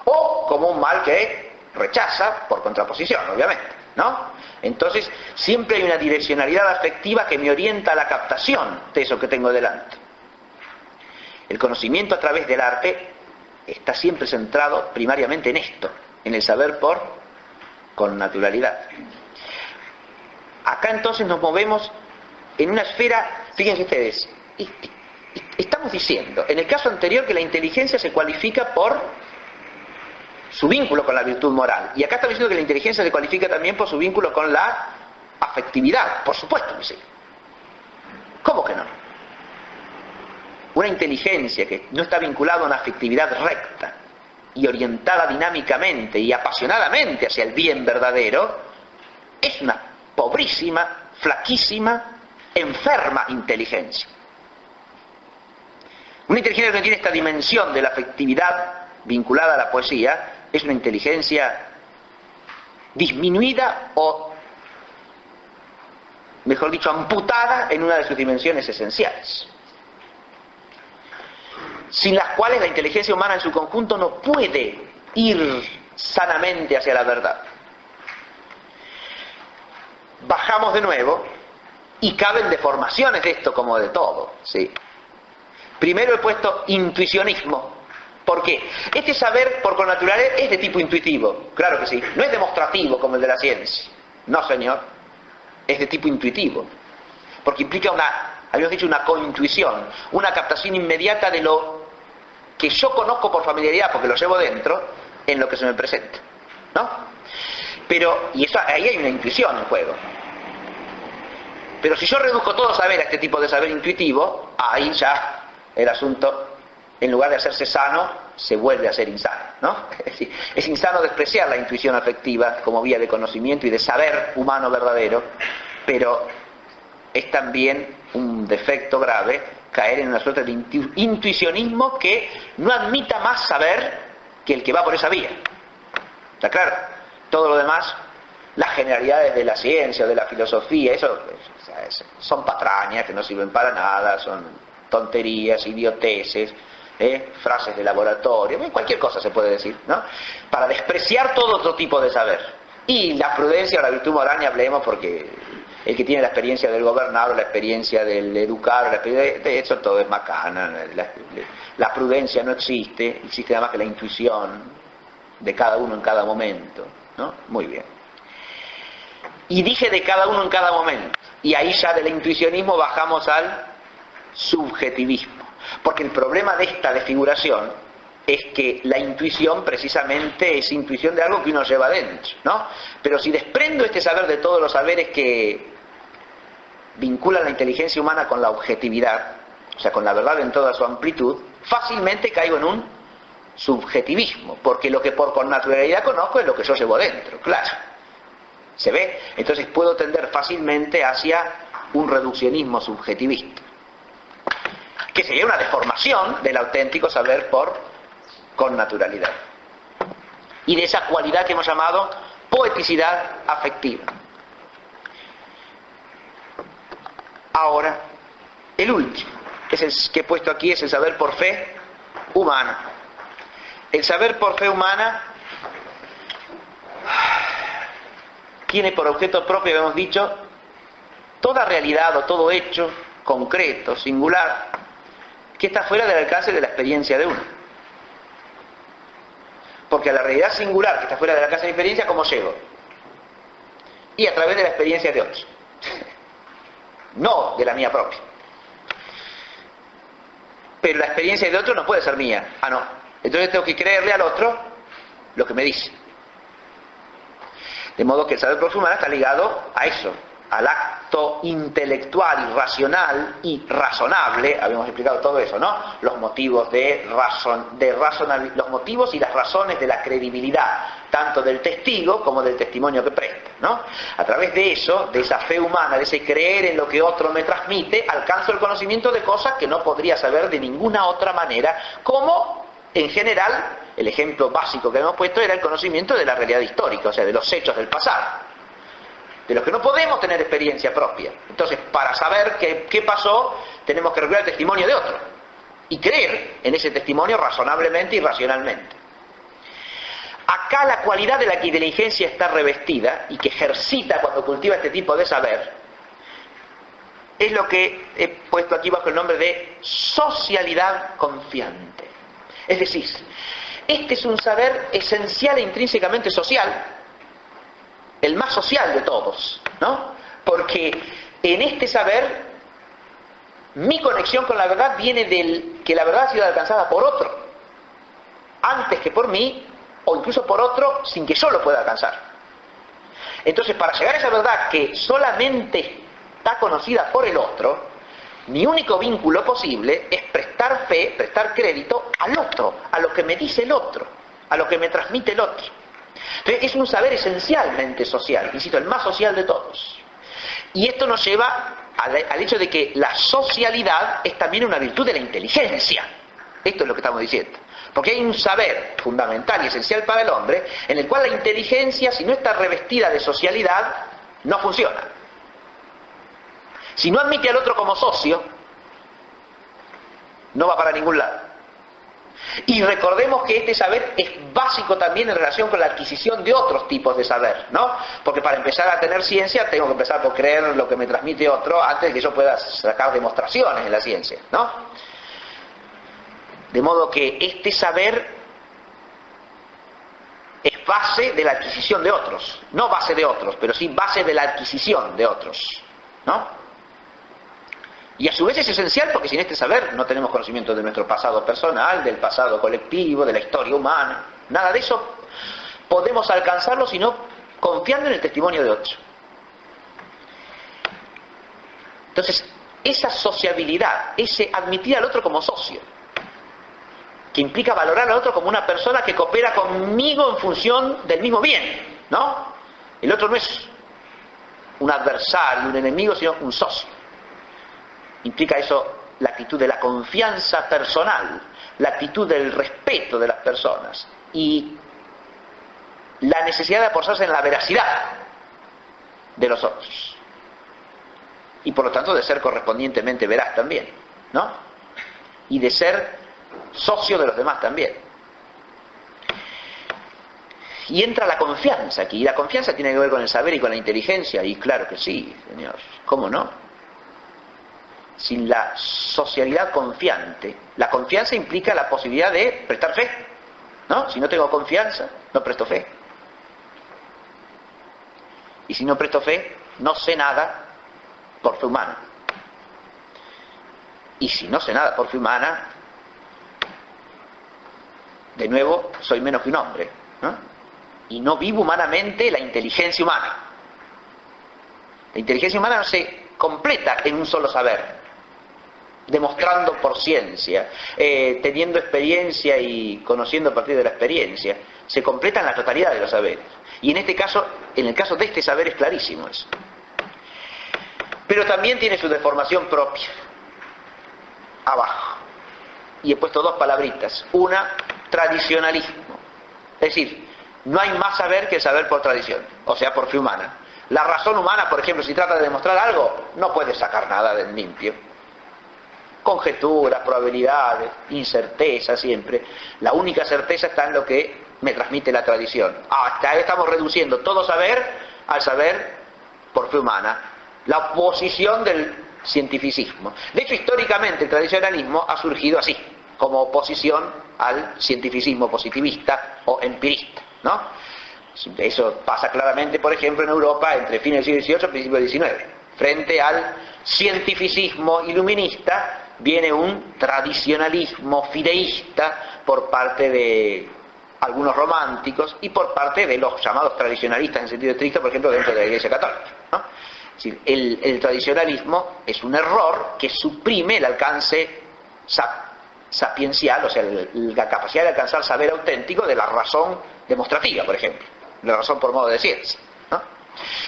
o como un mal que rechaza por contraposición, obviamente, ¿no? Entonces siempre hay una direccionalidad afectiva que me orienta a la captación de eso que tengo delante. El conocimiento a través del arte está siempre centrado primariamente en esto, en el saber con naturalidad. Acá entonces nos movemos en una esfera, fíjense ustedes, estamos diciendo, en el caso anterior, que la inteligencia se cualifica por su vínculo con la virtud moral, y acá estamos diciendo que la inteligencia se cualifica también por su vínculo con la afectividad. Por supuesto que sí. ¿Cómo que no? Una inteligencia que no está vinculada a una afectividad recta y orientada dinámicamente y apasionadamente hacia el bien verdadero es una pobrísima, flaquísima, enferma inteligencia. Una inteligencia que no tiene esta dimensión de la afectividad vinculada a la poesía es una inteligencia disminuida o, mejor dicho, amputada en una de sus dimensiones esenciales, sin las cuales la inteligencia humana en su conjunto no puede ir sanamente hacia la verdad. Bajamos de nuevo y caben deformaciones de esto como de todo, ¿sí? Primero he puesto intuicionismo. ¿Por qué? Este saber por connaturalidad es de tipo intuitivo, claro que sí, no es demostrativo como el de la ciencia, no señor, es de tipo intuitivo, porque implica habíamos dicho, una cointuición, una captación inmediata de lo que yo conozco por familiaridad, porque lo llevo dentro, en lo que se me presenta, ¿no? Pero, y eso, ahí hay una intuición en juego. Pero si yo reduzco todo saber a este tipo de saber intuitivo, ahí ya el asunto, en lugar de hacerse sano, se vuelve a ser insano, ¿no? Es decir, es insano despreciar la intuición afectiva como vía de conocimiento y de saber humano verdadero, pero es también un defecto grave caer en una suerte de intuicionismo que no admita más saber que el que va por esa vía. ¿Está claro? Todo lo demás, las generalidades de la ciencia o de la filosofía, eso son patrañas que no sirven para nada, son tonterías, idioteces, frases de laboratorio, cualquier cosa se puede decir, ¿no? Para despreciar todo otro tipo de saber. Y la prudencia o la virtud moral ni hablemos, porque el que tiene la experiencia del gobernar o la experiencia del educar, de eso todo es macana. La prudencia no existe, existe nada más que la intuición de cada uno en cada momento, ¿no? Muy bien. Y dije de cada uno en cada momento, y ahí ya del intuicionismo bajamos al subjetivismo, porque el problema de esta desfiguración es que la intuición precisamente es intuición de algo que uno lleva dentro, ¿no? Pero si desprendo este saber de todos los saberes que vinculan la inteligencia humana con la objetividad, o sea, con la verdad en toda su amplitud, fácilmente caigo en un subjetivismo, porque lo que por connaturalidad conozco es lo que yo llevo dentro, claro. ¿Se ve? Entonces puedo tender fácilmente hacia un reduccionismo subjetivista, que sería una deformación del auténtico saber por connaturalidad. Y de esa cualidad que hemos llamado poeticidad afectiva. Ahora, el último, que es el que he puesto aquí, es el saber por fe humana. El saber por fe humana tiene por objeto propio, hemos dicho, toda realidad o todo hecho concreto, singular, que está fuera del alcance de la experiencia de uno. Porque a la realidad singular que está fuera del alcance de la experiencia, ¿cómo llego? Y a través de la experiencia de otros. No de la mía propia. Pero la experiencia de otro no puede ser mía. Ah, no. Entonces tengo que creerle al otro lo que me dice. De modo que el saber por fe humana está ligado a eso, al acto intelectual y racional y razonable. Habíamos explicado todo eso, ¿no? Los motivos los motivos y las razones de la credibilidad, tanto del testigo como del testimonio que presta, ¿no? A través de eso, de esa fe humana, de ese creer en lo que otro me transmite, alcanzo el conocimiento de cosas que no podría saber de ninguna otra manera, como en general el ejemplo básico que hemos puesto era el conocimiento de la realidad histórica, o sea, de los hechos del pasado, de los que no podemos tener experiencia propia. Entonces, para saber qué pasó, tenemos que recurrir al testimonio de otro y creer en ese testimonio razonablemente y racionalmente. Acá la cualidad de la que inteligencia está revestida y que ejercita cuando cultiva este tipo de saber es lo que he puesto aquí bajo el nombre de socialidad confiante. Es decir, este es un saber esencial e intrínsecamente social, el más social de todos, ¿no? Porque en este saber mi conexión con la verdad viene del que la verdad ha sido alcanzada por otro, antes que por mí, o incluso por otro sin que yo lo pueda alcanzar. Entonces, para llegar a esa verdad que solamente está conocida por el otro, mi único vínculo posible es prestar fe, prestar crédito al otro, a lo que me dice el otro, a lo que me transmite el otro. Entonces, es un saber esencialmente social, insisto, el más social de todos. Y esto nos lleva al hecho de que la socialidad es también una virtud de la inteligencia. Esto es lo que estamos diciendo. Porque hay un saber fundamental y esencial para el hombre, en el cual la inteligencia, si no está revestida de socialidad, no funciona. Si no admite al otro como socio, no va para ningún lado. Y recordemos que este saber es básico también en relación con la adquisición de otros tipos de saber, ¿no? Porque para empezar a tener ciencia tengo que empezar por creer lo que me transmite otro antes de que yo pueda sacar demostraciones en la ciencia, ¿no? De modo que este saber es base de la adquisición de otros, no base de otros, pero sí base de la adquisición de otros, ¿no? Y a su vez es esencial porque sin este saber no tenemos conocimiento de nuestro pasado personal, del pasado colectivo, de la historia humana. Nada de eso podemos alcanzarlo sino confiando en el testimonio de otros. Entonces, esa sociabilidad, ese admitir al otro como socio, que implica valorar al otro como una persona que coopera conmigo en función del mismo bien, ¿no? El otro no es un adversario, un enemigo, sino un socio. Implica eso la actitud de la confianza personal, la actitud del respeto de las personas y la necesidad de apoyarse en la veracidad de los otros. Y por lo tanto de ser correspondientemente veraz también, ¿no? Y de ser socio de los demás también. Y entra la confianza aquí, y la confianza tiene que ver con el saber y con la inteligencia, y claro que sí, señor, ¿cómo no? Sin la socialidad confiante, la confianza implica la posibilidad de prestar fe, ¿no? Si no tengo confianza, no presto fe. Y si no presto fe, no sé nada por fe humana. Y si no sé nada por fe humana, de nuevo, soy menos que un hombre, ¿no? Y no vivo humanamente la inteligencia humana. La inteligencia humana no se completa en un solo saber, demostrando por ciencia, teniendo experiencia y conociendo a partir de la experiencia. Se completa en la totalidad de los saberes. Y en este caso, en el caso de este saber es clarísimo eso. Pero también tiene su deformación propia. Abajo. Y he puesto dos palabritas. Una, tradicionalismo. Es decir, no hay más saber que el saber por tradición, o sea, por fe humana. La razón humana, por ejemplo, si trata de demostrar algo, no puede sacar nada del limpio. Conjeturas, probabilidades, incerteza siempre. La única certeza está en lo que me transmite la tradición. Hasta ahí estamos reduciendo todo saber al saber por fe humana. La oposición del cientificismo. De hecho, históricamente el tradicionalismo ha surgido así, como oposición al cientificismo positivista o empirista, ¿no? Eso pasa claramente, por ejemplo, en Europa entre fines del siglo XVIII y principios del XIX. Frente al cientificismo iluminista viene un tradicionalismo fideísta por parte de algunos románticos y por parte de los llamados tradicionalistas en sentido estricto, por ejemplo, dentro de la Iglesia Católica, ¿no? Es decir, el tradicionalismo es un error que suprime el alcance sapiencial, o sea, la capacidad de alcanzar saber auténtico de la razón demostrativa, por ejemplo, la razón por modo de ciencia, ¿no?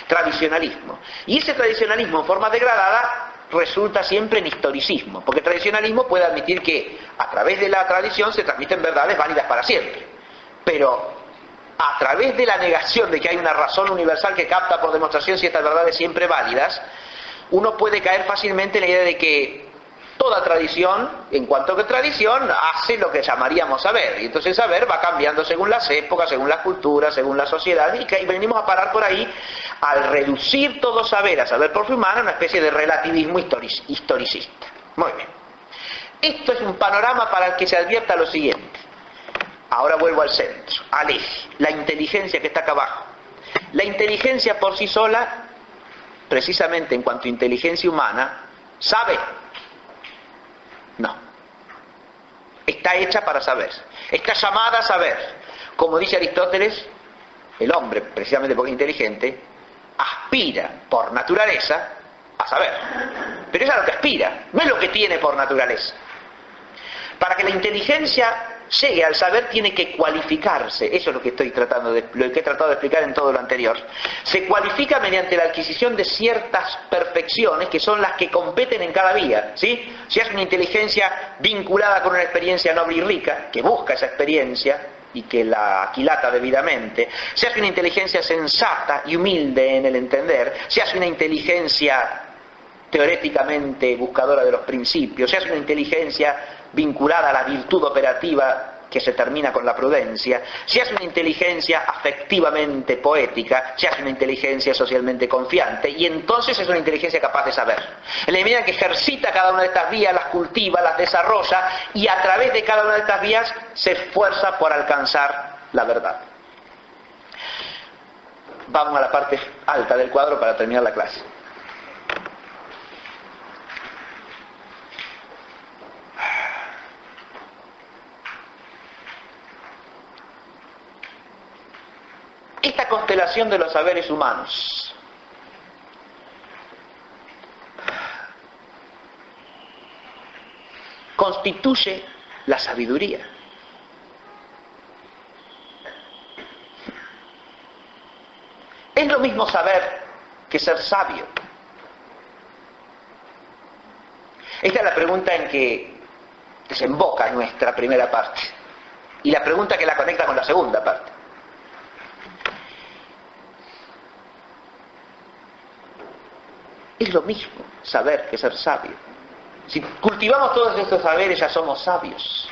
Tradicionalismo. Y ese tradicionalismo en forma degradada resulta siempre en historicismo, porque el tradicionalismo puede admitir que a través de la tradición se transmiten verdades válidas para siempre, pero a través de la negación de que hay una razón universal que capta por demostración ciertas verdades siempre válidas, uno puede caer fácilmente en la idea de que toda tradición, en cuanto que tradición, hace lo que llamaríamos saber, y entonces el saber va cambiando según las épocas, según las culturas, según la sociedad, y venimos a parar por ahí al reducir todo saber a saber por fe humana, una especie de relativismo historicista. Muy bien. Esto es un panorama para el que se advierta lo siguiente. Ahora vuelvo al centro, al eje, la inteligencia que está acá abajo. La inteligencia por sí sola, precisamente en cuanto a inteligencia humana, ¿sabe? No. Está hecha para saber. Está llamada a saber. Como dice Aristóteles, el hombre, precisamente porque es inteligente, aspira por naturaleza a saber. Pero es a lo que aspira, no es lo que tiene por naturaleza. Para que la inteligencia llegue al saber tiene que cualificarse. Eso es lo que lo que he tratado de explicar en todo lo anterior. Se cualifica mediante la adquisición de ciertas perfecciones que son las que competen en cada vía, ¿sí? Si es una inteligencia vinculada con una experiencia noble y rica, que busca esa experiencia y que la aquilata debidamente, si es una inteligencia sensata y humilde en el entender, si es una inteligencia teoréticamente buscadora de los principios, si es una inteligencia vinculada a la virtud operativa que se termina con la prudencia, si es una inteligencia afectivamente poética, si es una inteligencia socialmente confiante, y entonces es una inteligencia capaz de saber. En la medida que ejercita cada una de estas vías, las cultiva, las desarrolla, y a través de cada una de estas vías se esfuerza por alcanzar la verdad. Vamos a la parte alta del cuadro para terminar la clase. Esta constelación de los saberes humanos constituye la sabiduría. Es lo mismo saber que ser sabio. Esta es la pregunta en que desemboca nuestra primera parte y la pregunta que la conecta con la segunda parte. Es lo mismo saber que ser sabio. Si cultivamos todos estos saberes ya somos sabios.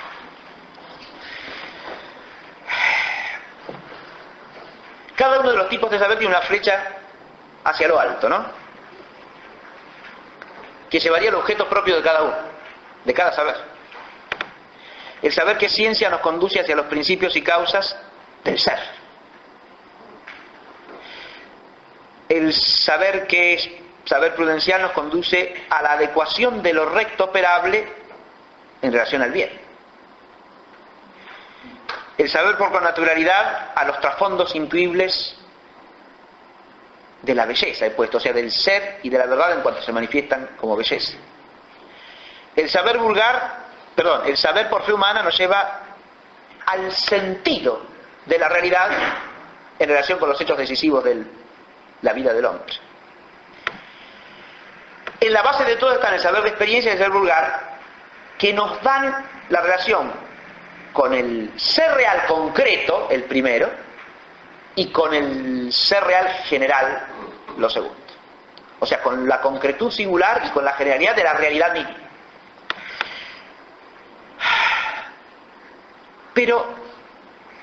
cada uno de los tipos de saber tiene una flecha hacia lo alto, ¿no? Que llevaría el objeto propio de cada uno, de cada saber. El saber que es ciencia nos conduce hacia los principios y causas del ser. El saber que es saber prudencial nos conduce a la adecuación de lo recto operable en relación al bien. El saber por connaturalidad a los trasfondos intuibles de la belleza, he puesto, o sea, del ser y de la verdad en cuanto se manifiestan como belleza. El saber el saber por fe humana nos lleva al sentido de la realidad en relación con los hechos decisivos de la vida del hombre. En la base de todo están el saber de experiencia y el saber vulgar, que nos dan la relación con el ser real concreto, el primero, y con el ser real general, lo segundo. O sea, con la concretud singular y con la generalidad de la realidad misma. Pero,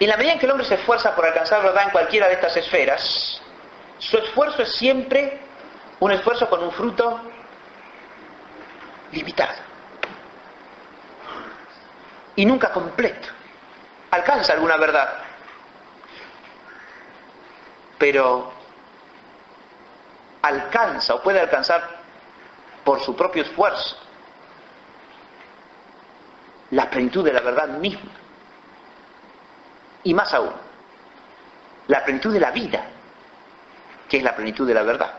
en la medida en que el hombre se esfuerza por alcanzar verdad en cualquiera de estas esferas, su esfuerzo es siempre un esfuerzo con un fruto limitado. Y nunca completo. Alcanza alguna verdad, pero alcanza o puede alcanzar por su propio esfuerzo la plenitud de la verdad misma. Y más aún, la plenitud de la vida, que es la plenitud de la verdad.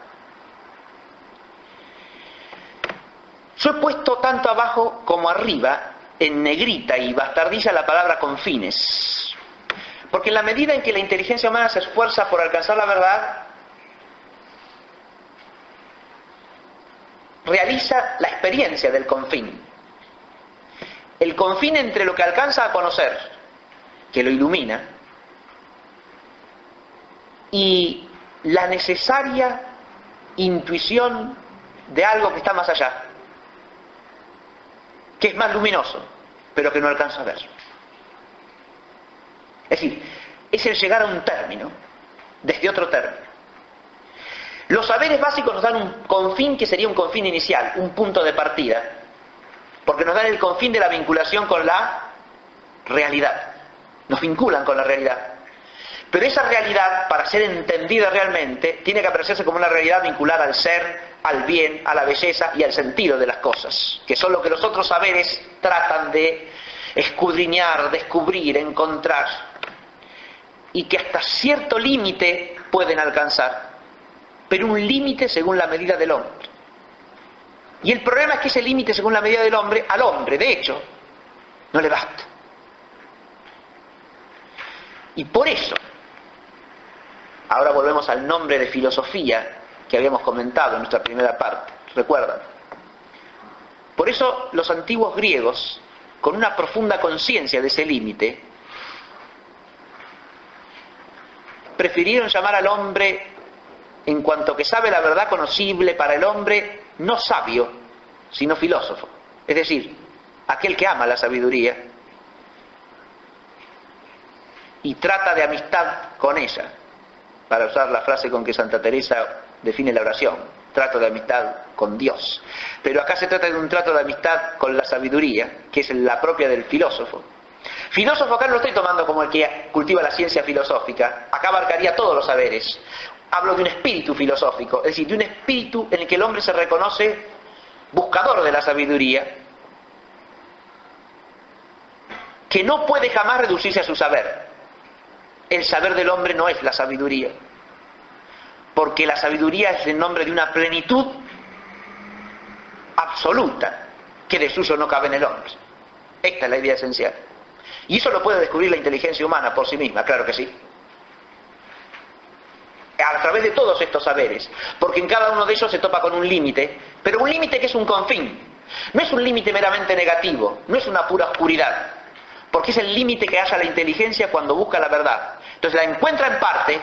Yo he puesto tanto abajo como arriba, en negrita y bastardiza, la palabra con fines. Porque en la medida en que la inteligencia humana se esfuerza por alcanzar la verdad, realiza la experiencia del confín. El confín entre lo que alcanza a conocer, que lo ilumina, y la necesaria intuición de algo que está más allá, que es más luminoso, pero que no alcanza a ver. Es decir, es el llegar a un término, desde otro término. Los saberes básicos nos dan un confín que sería un confín inicial, un punto de partida, porque nos dan el confín de la vinculación con la realidad. Nos vinculan con la realidad. Pero esa realidad, para ser entendida realmente, tiene que apreciarse como una realidad vinculada al ser, al bien, a la belleza y al sentido de las cosas, que son lo que los otros saberes tratan de escudriñar, descubrir, encontrar, y que hasta cierto límite pueden alcanzar, pero un límite según la medida del hombre. Y el problema es que ese límite según la medida del hombre, al hombre, de hecho, no le basta. Y por eso, ahora volvemos al nombre de filosofía que habíamos comentado en nuestra primera parte, ¿recuerdan? Por eso los antiguos griegos, con una profunda conciencia de ese límite, prefirieron llamar al hombre, en cuanto que sabe la verdad conocible, para el hombre no sabio, sino filósofo. Es decir, aquel que ama la sabiduría y trata de amistad con ella, para usar la frase con que Santa Teresa define la oración, trato de amistad con Dios. Pero acá se trata de un trato de amistad con la sabiduría, que es la propia del filósofo. Filósofo acá no lo estoy tomando como el que cultiva la ciencia filosófica, acá abarcaría todos los saberes. Hablo de un espíritu filosófico, es decir, de un espíritu en el que el hombre se reconoce buscador de la sabiduría, que no puede jamás reducirse a su saber. El saber del hombre no es la sabiduría, porque la sabiduría es el nombre de una plenitud absoluta que de suyo no cabe en el hombre. Esta es la idea esencial. Y eso lo puede descubrir la inteligencia humana por sí misma, claro que sí. A través de todos estos saberes, porque en cada uno de ellos se topa con un límite, pero un límite que es un confín. No es un límite meramente negativo, no es una pura oscuridad, porque es el límite que halla la inteligencia cuando busca la verdad. Entonces la encuentra en parte,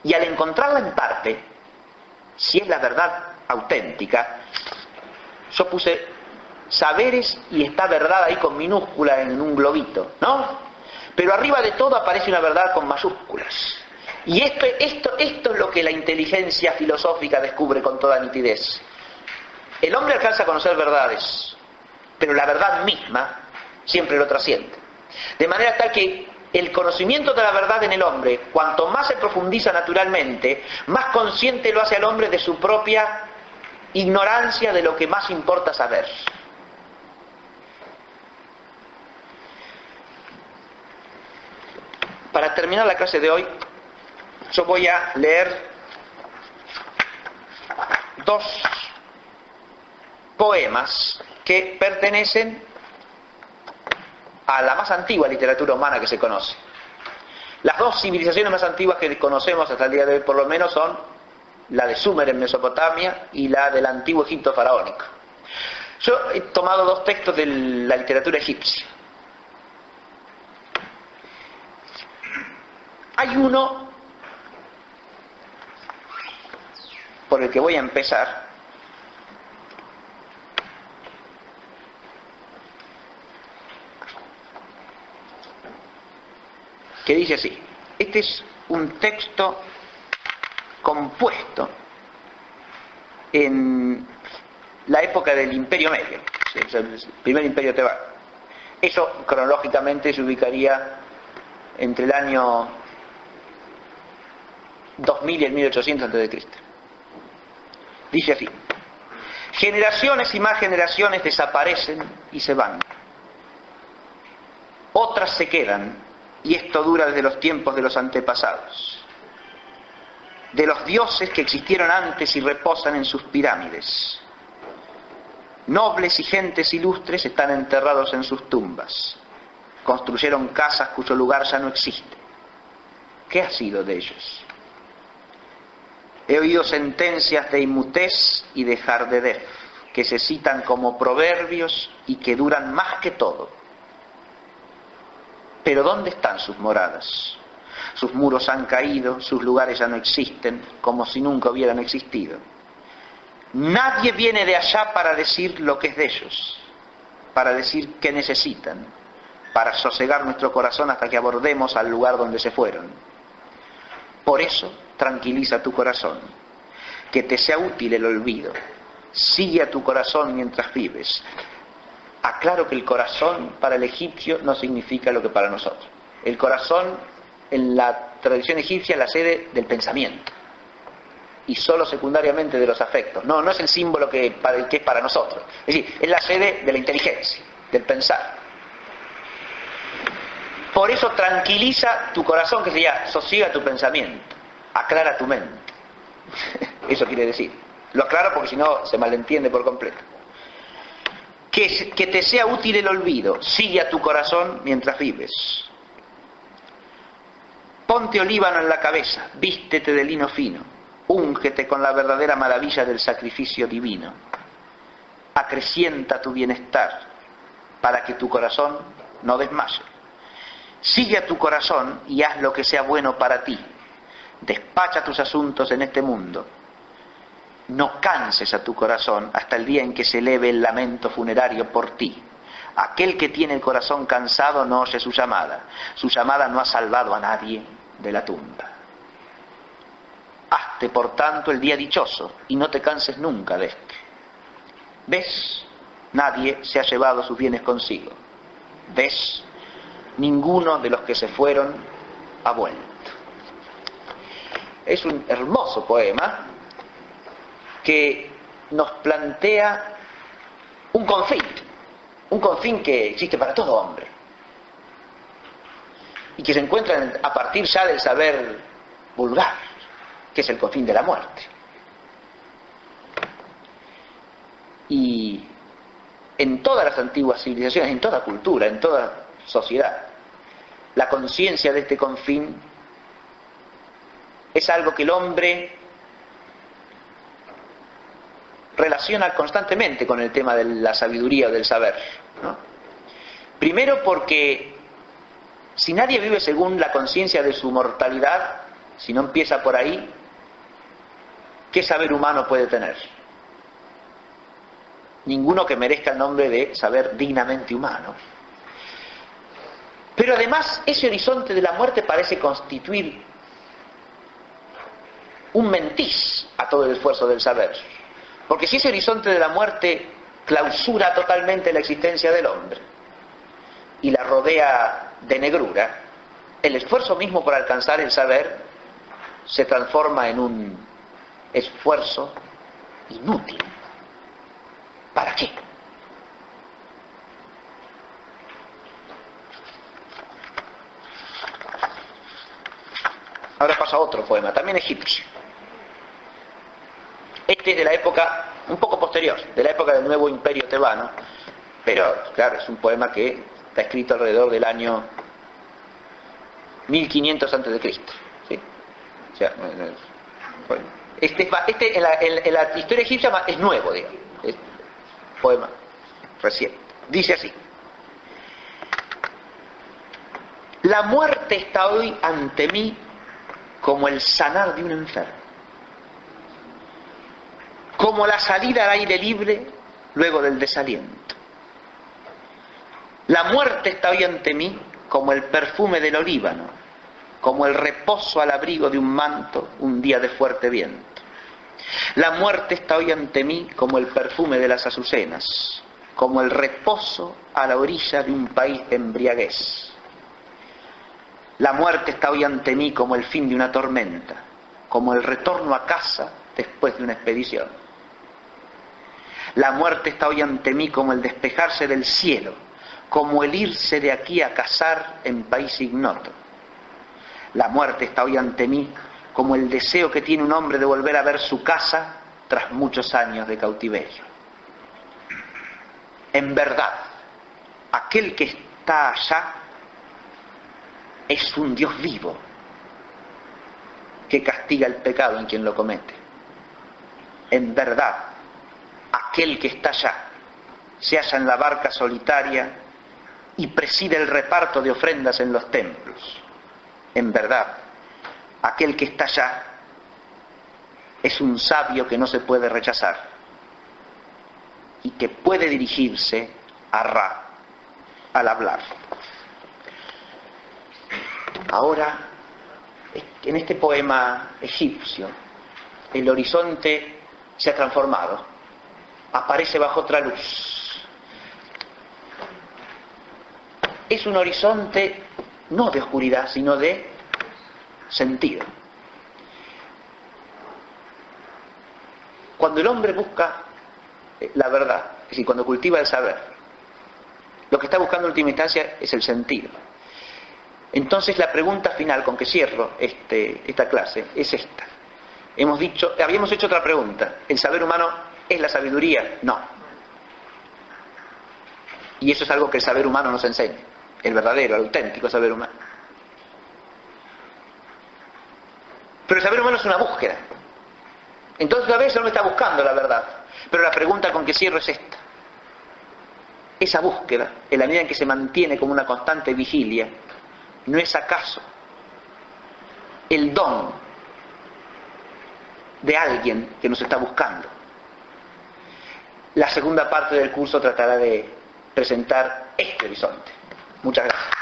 y al encontrarla en parte, si es la verdad auténtica, yo puse saberes y está verdad ahí con minúscula en un globito, ¿no? Pero arriba de todo aparece una verdad con mayúsculas. Y esto es lo que la inteligencia filosófica descubre con toda nitidez. El hombre alcanza a conocer verdades, pero la verdad misma siempre lo trasciende. De manera tal que el conocimiento de la verdad en el hombre, cuanto más se profundiza naturalmente, más consciente lo hace al hombre de su propia ignorancia de lo que más importa saber. Para terminar la clase de hoy, yo voy a leer 2 poemas que pertenecen a la más antigua literatura humana que se conoce. Las 2 civilizaciones más antiguas que conocemos hasta el día de hoy, por lo menos, son la de Sumer en Mesopotamia y la del antiguo Egipto faraónico. Yo he tomado 2 textos de la literatura egipcia. Hay uno por el que voy a empezar, que dice así. Este es un texto compuesto en la época del Imperio Medio, el primer imperio tebano. Eso cronológicamente se ubicaría entre el año 2000 y el 1800 a.C. Dice así: generaciones y más generaciones desaparecen y se van. Otras se quedan, y esto dura desde los tiempos de los antepasados, de los dioses que existieron antes y reposan en sus pirámides. Nobles y gentes ilustres están enterrados en sus tumbas. Construyeron casas cuyo lugar ya no existe. ¿Qué ha sido de ellos? He oído sentencias de Imutés y de Jardedef, que se citan como proverbios y que duran más que todo. Pero ¿dónde están sus moradas? Sus muros han caído, sus lugares ya no existen, como si nunca hubieran existido. Nadie viene de allá para decir lo que es de ellos, para decir qué necesitan, para sosegar nuestro corazón hasta que abordemos al lugar donde se fueron. Por eso, tranquiliza tu corazón, que te sea útil el olvido. Sigue a tu corazón mientras vives. Aclaro que el corazón para el egipcio no significa lo que para nosotros. El corazón en la tradición egipcia es la sede del pensamiento y solo secundariamente de los afectos. No es el símbolo que es para nosotros. Es decir, es la sede de la inteligencia, del pensar. Por eso tranquiliza tu corazón, que sería sosiega tu pensamiento, aclara tu mente. Eso quiere decir. Lo aclaro porque si no se malentiende por completo. Que te sea útil el olvido, sigue a tu corazón mientras vives. Ponte olíbano en la cabeza, vístete de lino fino, úngete con la verdadera maravilla del sacrificio divino. Acrecienta tu bienestar para que tu corazón no desmaye. Sigue a tu corazón y haz lo que sea bueno para ti. Despacha tus asuntos en este mundo. No canses a tu corazón hasta el día en que se eleve el lamento funerario por ti. Aquel que tiene el corazón cansado no oye su llamada. Su llamada no ha salvado a nadie de la tumba. Hazte, por tanto, el día dichoso y no te canses nunca de este. ¿Ves? Nadie se ha llevado sus bienes consigo. ¿Ves? Ninguno de los que se fueron ha vuelto. Es un hermoso poema que nos plantea un confín que existe para todo hombre y que se encuentra a partir ya del saber vulgar, que es el confín de la muerte. Y en todas las antiguas civilizaciones, en toda cultura, en toda sociedad, la conciencia de este confín es algo que el hombre relaciona constantemente con el tema de la sabiduría o del saber, ¿no? Primero porque si nadie vive según la conciencia de su mortalidad, si no empieza por ahí, ¿qué saber humano puede tener? Ninguno que merezca el nombre de saber dignamente humano. Pero además ese horizonte de la muerte parece constituir un mentís a todo el esfuerzo del saber. Porque si ese horizonte de la muerte clausura totalmente la existencia del hombre y la rodea de negrura, el esfuerzo mismo por alcanzar el saber se transforma en un esfuerzo inútil. ¿Para qué? Ahora pasa a otro poema, también egipcio. Este es de la época, un poco posterior, de la época del nuevo imperio tebano, pero claro, es un poema que está escrito alrededor del año 1500 a.C. ¿Sí? O sea, bueno, este en la historia egipcia es nuevo, digamos, es poema reciente. Dice así: la muerte está hoy ante mí como el sanar de un enfermo, como la salida al aire libre luego del desaliento. La muerte está hoy ante mí como el perfume del olíbano, como el reposo al abrigo de un manto un día de fuerte viento. La muerte está hoy ante mí como el perfume de las azucenas, como el reposo a la orilla de un país de embriaguez. La muerte está hoy ante mí como el fin de una tormenta, como el retorno a casa después de una expedición. La muerte está hoy ante mí como el despejarse del cielo, como el irse de aquí a cazar en país ignoto. La muerte está hoy ante mí como el deseo que tiene un hombre de volver a ver su casa tras muchos años de cautiverio. En verdad, aquel que está allá es un Dios vivo que castiga el pecado en quien lo comete. En verdad, aquel que está allá se halla en la barca solitaria y preside el reparto de ofrendas en los templos. En verdad, aquel que está allá es un sabio que no se puede rechazar y que puede dirigirse a Ra al hablar. Ahora, en este poema egipcio, el horizonte se ha transformado, aparece bajo otra luz. Es un horizonte no de oscuridad, sino de sentido. Cuando el hombre busca la verdad, es decir, cuando cultiva el saber, lo que está buscando en última instancia es el sentido. Entonces la pregunta final con que cierro esta clase es esta. Habíamos hecho otra pregunta: ¿el saber humano es la sabiduría? No. Y eso es algo que el saber humano nos enseña, el verdadero, el auténtico saber humano. Pero el saber humano es una búsqueda. Entonces a veces uno está buscando la verdad. Pero la pregunta con que cierro es esta: esa búsqueda, en la medida en que se mantiene como una constante vigilia, ¿no es acaso el don de alguien que nos está buscando? La segunda parte del curso tratará de presentar este horizonte. Muchas gracias.